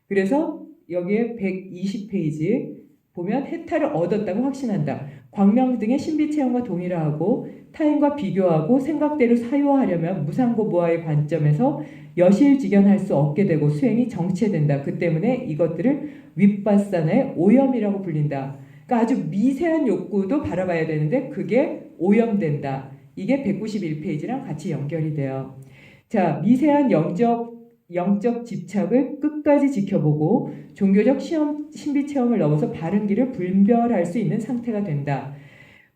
그래서 여기에 120페이지 보면 해탈을 얻었다고 확신한다. 광명 등의 신비 체험과 동일하고 타인과 비교하고 생각대로 사유하려면 무상고부화의 관점에서 여실직연할 수 없게 되고 수행이 정체된다. 그 때문에 이것들을 윗바사나의 오염이라고 불린다. 그러니까 아주 미세한 욕구도 바라봐야 되는데 그게 오염된다. 이게 191페이지랑 같이 연결이 돼요. 자, 미세한 영적 집착을 끝까지 지켜보고 종교적 신비 체험을 넘어서 바른 길을 분별할 수 있는 상태가 된다.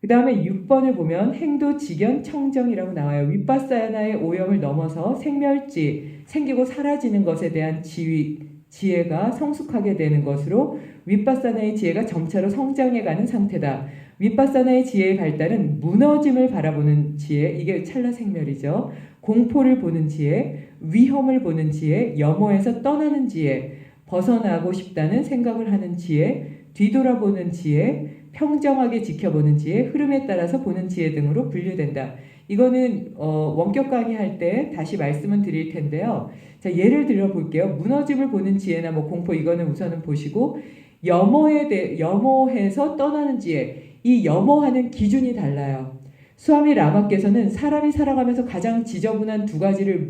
그 다음에 6번을 보면 행도, 직연, 청정이라고 나와요. 윗바사나의 오염을 넘어서 생멸지, 생기고 사라지는 것에 대한 지혜가 성숙하게 되는 것으로 윗바사나의 지혜가 점차로 성장해가는 상태다. 윗바사나의 지혜의 발달은 무너짐을 바라보는 지혜, 이게 찰나생멸이죠. 공포를 보는 지혜, 위험을 보는 지혜, 염호에서 떠나는 지혜, 벗어나고 싶다는 생각을 하는 지혜, 뒤돌아보는 지혜, 평정하게 지켜보는 지혜, 흐름에 따라서 보는 지혜 등으로 분류된다. 이거는 원격 강의할 때 다시 말씀은 드릴 텐데요. 자, 예를 들어 볼게요. 무너짐을 보는 지혜나 뭐 공포, 이거는 우선은 보시고, 염호해서 떠나는 지혜, 이 염호하는 기준이 달라요. 수아미 라마께서는 사람이 살아가면서 가장 지저분한 두 가지를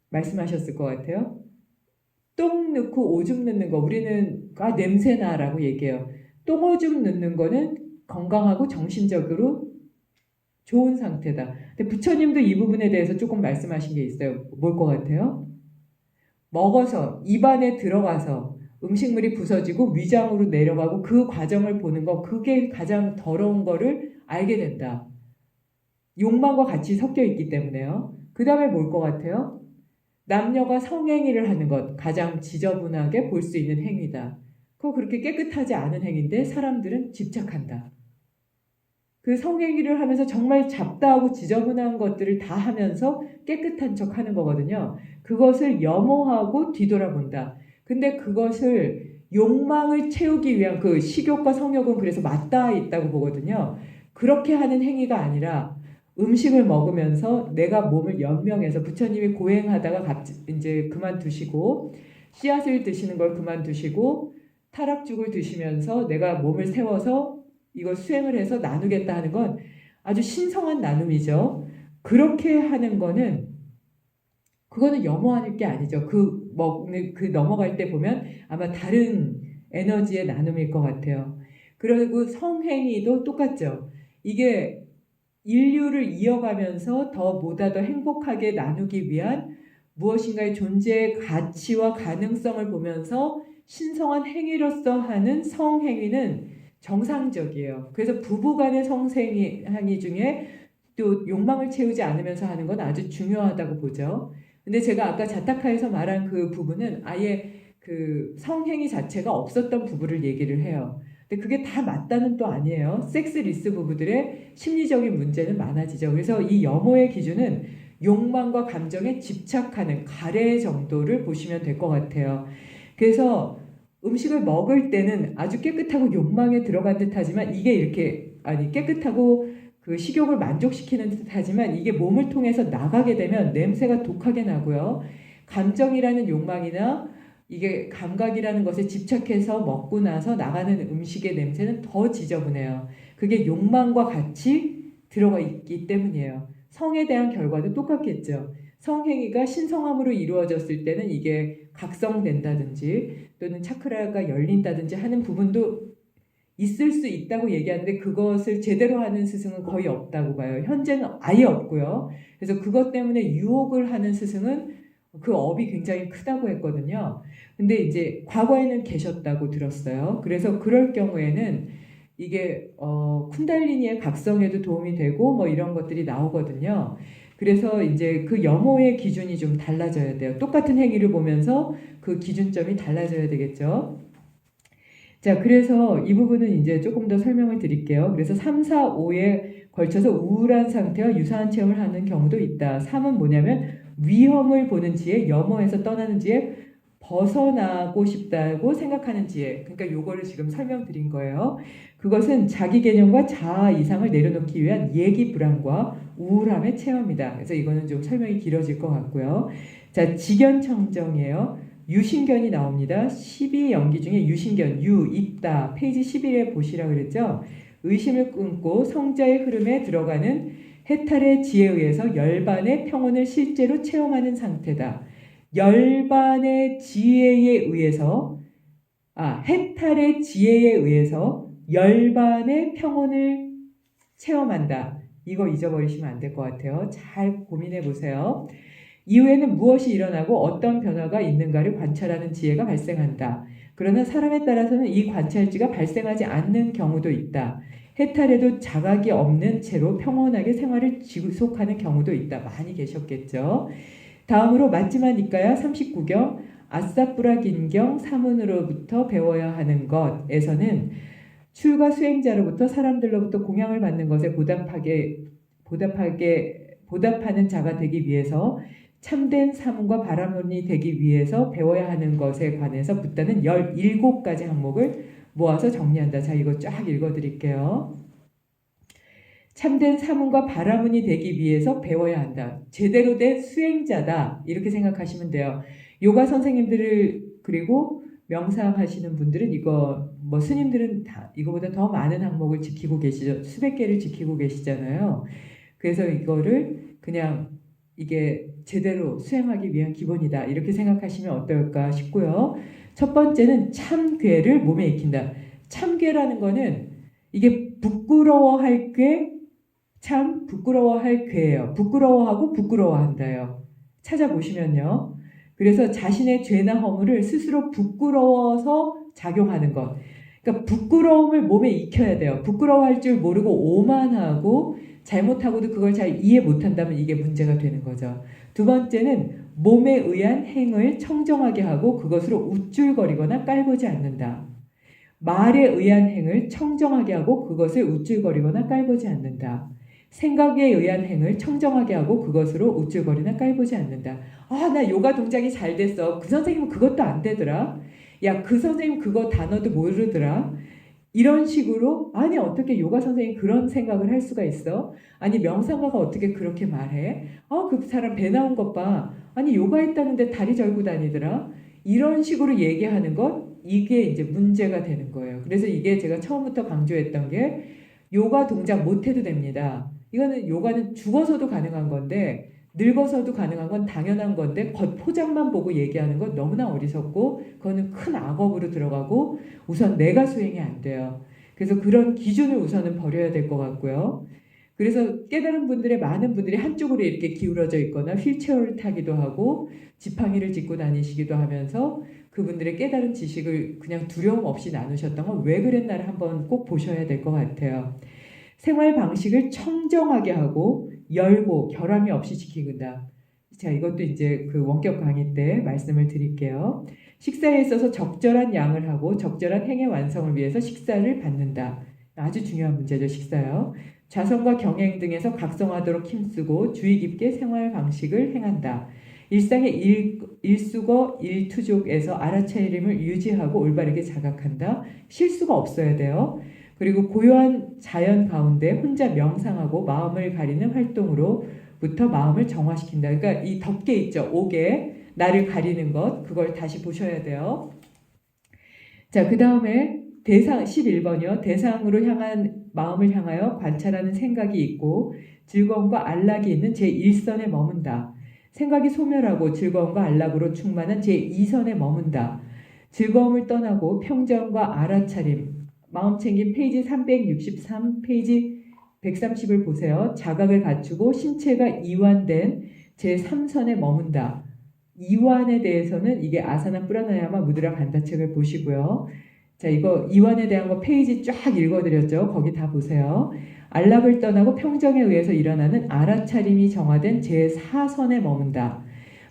말씀하셨을 것 같아요. 똥 넣고 오줌 넣는 거, 우리는 냄새나라고 얘기해요. 똥 오줌 넣는 거는 건강하고 정신적으로 좋은 상태다. 근데 부처님도 이 부분에 대해서 조금 말씀하신 게 있어요. 뭘 것 같아요? 먹어서 입안에 들어가서 음식물이 부서지고 위장으로 내려가고 그 과정을 보는 거, 그게 가장 더러운 거를 알게 된다. 욕망과 같이 섞여 있기 때문에요. 그 다음에 뭘 것 같아요? 남녀가 성행위를 하는 것, 가장 지저분하게 볼 수 있는 행위다. 그거 그렇게 깨끗하지 않은 행위인데 사람들은 집착한다. 그 성행위를 하면서 정말 잡다하고 지저분한 것들을 다 하면서 깨끗한 척 하는 거거든요. 그것을 염호하고 뒤돌아본다. 근데 그것을 욕망을 채우기 위한 그 식욕과 성욕은 그래서 맞닿아 있다고 보거든요. 그렇게 하는 행위가 아니라 음식을 먹으면서 내가 몸을 연명해서, 부처님이 고행하다가 이제 그만두시고 씨앗을 드시는 걸 그만두시고 타락죽을 드시면서 내가 몸을 세워서 이걸 수행을 해서 나누겠다 하는 건 아주 신성한 나눔이죠. 그렇게 하는 거는, 그거는 염호하는 게 아니죠. 그 넘어갈 때 보면 아마 다른 에너지의 나눔일 것 같아요. 그리고 성행위도 똑같죠. 이게 인류를 이어가면서 보다 더 행복하게 나누기 위한 무엇인가의 존재의 가치와 가능성을 보면서 신성한 행위로서 하는 성행위는 정상적이에요. 그래서 부부간의 성행위 중에 또 욕망을 채우지 않으면서 하는 건 아주 중요하다고 보죠. 근데 제가 아까 자타카에서 말한 그 부부는 아예 그 성행위 자체가 없었던 부부를 얘기를 해요. 근데 그게 다 맞다는 또 아니에요. 섹스리스 부부들의 심리적인 문제는 많아지죠. 그래서 이 염호의 기준은 욕망과 감정에 집착하는 가래 정도를 보시면 될 것 같아요. 그래서 음식을 먹을 때는 아주 깨끗하고 욕망에 들어간 듯 하지만 이게 이렇게 깨끗하고 그 식욕을 만족시키는 듯 하지만 이게 몸을 통해서 나가게 되면 냄새가 독하게 나고요. 감정이라는 욕망이나 이게 감각이라는 것에 집착해서 먹고 나서 나가는 음식의 냄새는 더 지저분해요. 그게 욕망과 같이 들어가 있기 때문이에요. 성에 대한 결과도 똑같겠죠. 성행위가 신성함으로 이루어졌을 때는 이게 각성된다든지 또는 차크라가 열린다든지 하는 부분도 있을 수 있다고 얘기하는데 그것을 제대로 하는 스승은 거의 없다고 봐요. 현재는 아예 없고요. 그래서 그것 때문에 유혹을 하는 스승은 그 업이 굉장히 크다고 했거든요. 근데 이제 과거에는 계셨다고 들었어요. 그래서 그럴 경우에는 이게 쿤달리니의 각성에도 도움이 되고 뭐 이런 것들이 나오거든요. 그래서 이제 그 염호의 기준이 좀 달라져야 돼요. 똑같은 행위를 보면서 그 기준점이 달라져야 되겠죠. 자, 그래서 이 부분은 이제 조금 더 설명을 드릴게요. 그래서 3, 4, 5에 걸쳐서 우울한 상태와 유사한 체험을 하는 경우도 있다. 3은 뭐냐면 위험을 보는 지혜, 염호에서 떠나는 지혜, 벗어나고 싶다고 생각하는 지혜. 그러니까 요거를 지금 설명드린 거예요. 그것은 자기 개념과 자아 이상을 내려놓기 위한 예기 불안과 우울함의 체험이다. 그래서 이거는 좀 설명이 길어질 것 같고요. 자, 직연청정이에요. 유신견이 나옵니다. 12연기 중에 유신견, 있다. 페이지 11에 보시라 그랬죠. 의심을 끊고 성자의 흐름에 들어가는 해탈의 지혜에 의해서 열반의 평온을 실제로 체험하는 상태다. 열반의 지혜에 의해서 해탈의 지혜에 의해서 열반의 평온을 체험한다. 이거 잊어버리시면 안 될 것 같아요. 잘 고민해 보세요. 이후에는 무엇이 일어나고 어떤 변화가 있는가를 관찰하는 지혜가 발생한다. 그러나 사람에 따라서는 이 관찰지가 발생하지 않는 경우도 있다. 해탈에도 자각이 없는 채로 평온하게 생활을 지속하는 경우도 있다. 많이 계셨겠죠. 다음으로 맞지만 니까야 39경 아싸뿌라긴경 사문으로부터 배워야 하는 것에서는 출가 수행자로부터 사람들로부터 공양을 받는 것에 보답하는 자가 되기 위해서 참된 사문과 바라문이 되기 위해서 배워야 하는 것에 관해서 붙다는 17가지 항목을 모아서 정리한다. 자, 이거 쫙 읽어드릴게요. 참된 사문과 바라문이 되기 위해서 배워야 한다. 제대로 된 수행자다. 이렇게 생각하시면 돼요. 요가 선생님들을 그리고 명상하시는 분들은 이거 뭐 스님들은 다 이거보다 더 많은 항목을 지키고 계시죠. 수백 개를 지키고 계시잖아요. 그래서 이거를 그냥 이게 제대로 수행하기 위한 기본이다. 이렇게 생각하시면 어떨까 싶고요. 첫 번째는 참괴를 몸에 익힌다. 참괴라는 거는 이게 부끄러워할 괴, 참 부끄러워할 괴예요. 부끄러워하고 부끄러워한다요. 찾아보시면요. 그래서 자신의 죄나 허물을 스스로 부끄러워서 작용하는 것. 그러니까 부끄러움을 몸에 익혀야 돼요. 부끄러워할 줄 모르고 오만하고 잘못하고도 그걸 잘 이해 못한다면 이게 문제가 되는 거죠. 두 번째는 몸에 의한 행을 청정하게 하고 그것으로 우쭐거리거나 깔보지 않는다. 말에 의한 행을 청정하게 하고 그것을 우쭐거리거나 깔보지 않는다. 생각에 의한 행을 청정하게 하고 그것으로 우쭐거리나 깔보지 않는다. 나 요가 동작이 잘 됐어. 그 선생님은 그것도 안 되더라. 야, 그 선생님 그거 단어도 모르더라. 이런 식으로 아니 어떻게 요가 선생님 그런 생각을 할 수가 있어? 아니 명상가가 어떻게 그렇게 말해? 그 사람 배 나온 것 봐. 아니 요가 했다는데 다리 절고 다니더라. 이런 식으로 얘기하는 것 이게 이제 문제가 되는 거예요. 그래서 이게 제가 처음부터 강조했던 게 요가 동작 못해도 됩니다. 이거는 요가는 죽어서도 가능한 건데 늙어서도 가능한 건 당연한 건데 겉포장만 보고 얘기하는 건 너무나 어리석고 그거는 큰 악업으로 들어가고 우선 내가 수행이 안 돼요. 그래서 그런 기준을 우선은 버려야 될 것 같고요. 그래서 깨달은 분들의 많은 분들이 한쪽으로 이렇게 기울어져 있거나 휠체어를 타기도 하고 지팡이를 짚고 다니시기도 하면서 그분들의 깨달은 지식을 그냥 두려움 없이 나누셨던 건 왜 그랬나를 한번 꼭 보셔야 될 것 같아요. 생활 방식을 청정하게 하고 열고 결함이 없이 지키는다. 자, 이것도 이제 그 원격 강의 때 말씀을 드릴게요. 식사에 있어서 적절한 양을 하고 적절한 행의 완성을 위해서 식사를 받는다. 아주 중요한 문제죠, 식사요. 좌선과 경행 등에서 각성하도록 힘쓰고 주의 깊게 생활 방식을 행한다. 일상의 일수거 일투족에서 알아차림을 유지하고 올바르게 자각한다. 실수가 없어야 돼요. 그리고 고요한 자연 가운데 혼자 명상하고 마음을 가리는 활동으로부터 마음을 정화시킨다. 그러니까 이 덮개 있죠. 옥에 나를 가리는 것, 그걸 다시 보셔야 돼요. 자, 그 다음에 대상 11번이요. 대상으로 향한 마음을 향하여 관찰하는 생각이 있고 즐거움과 안락이 있는 제1선에 머문다. 생각이 소멸하고 즐거움과 안락으로 충만한 제2선에 머문다. 즐거움을 떠나고 평정과 알아차림, 마음챙김 페이지 363, 페이지 130을 보세요. 자각을 갖추고 신체가 이완된 제3선에 머문다. 이완에 대해서는 이게 아사나 프라나야마 무드라 간다 책을 보시고요. 자, 이거 이완에 대한 거 페이지 쫙 읽어드렸죠. 거기 다 보세요. 안락을 떠나고 평정에 의해서 일어나는 알아차림이 정화된 제4선에 머문다.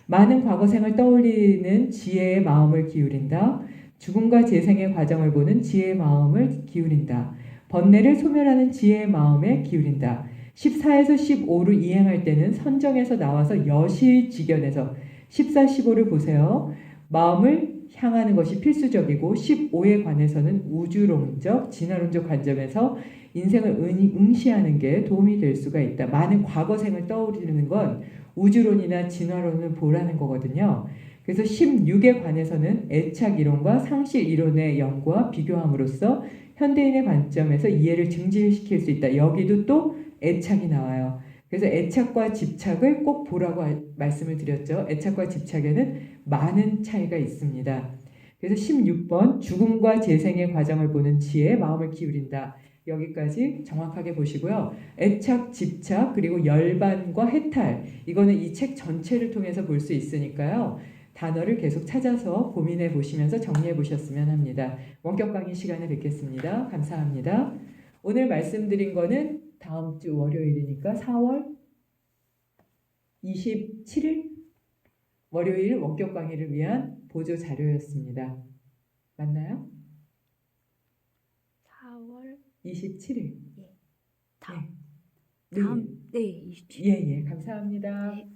많은 과거생을 떠올리는 지혜의 마음을 기울인다. 죽음과 재생의 과정을 보는 지혜의 마음을 기울인다. 번뇌를 소멸하는 지혜의 마음에 기울인다. 14에서 15를 이행할 때는 선정에서 나와서 여실직연에서 14, 15를 보세요. 마음을 향하는 것이 필수적이고 15에 관해서는 우주론적, 진화론적 관점에서 인생을 응시하는 게 도움이 될 수가 있다. 많은 과거생을 떠올리는 건 우주론이나 진화론을 보라는 거거든요. 그래서 16에 관해서는 애착 이론과 상실 이론의 연구와 비교함으로써 현대인의 관점에서 이해를 증진시킬 수 있다. 여기도 또 애착이 나와요. 그래서 애착과 집착을 꼭 보라고 말씀을 드렸죠. 애착과 집착에는 많은 차이가 있습니다. 그래서 16번 죽음과 재생의 과정을 보는 지혜에 마음을 기울인다. 여기까지 정확하게 보시고요. 애착, 집착, 그리고 열반과 해탈 이거는 이 책 전체를 통해서 볼 수 있으니까요. 단어를 계속 찾아서 고민해 보시면서 정리해 보셨으면 합니다. 원격 강의 시간에 뵙겠습니다. 감사합니다. 오늘 말씀드린 거는 다음 주 월요일이니까 4월 27일 월요일 원격 강의를 위한 보조 자료였습니다. 맞나요? 4월 27일. 예. 네. 네, 27일. 예, 감사합니다. 네.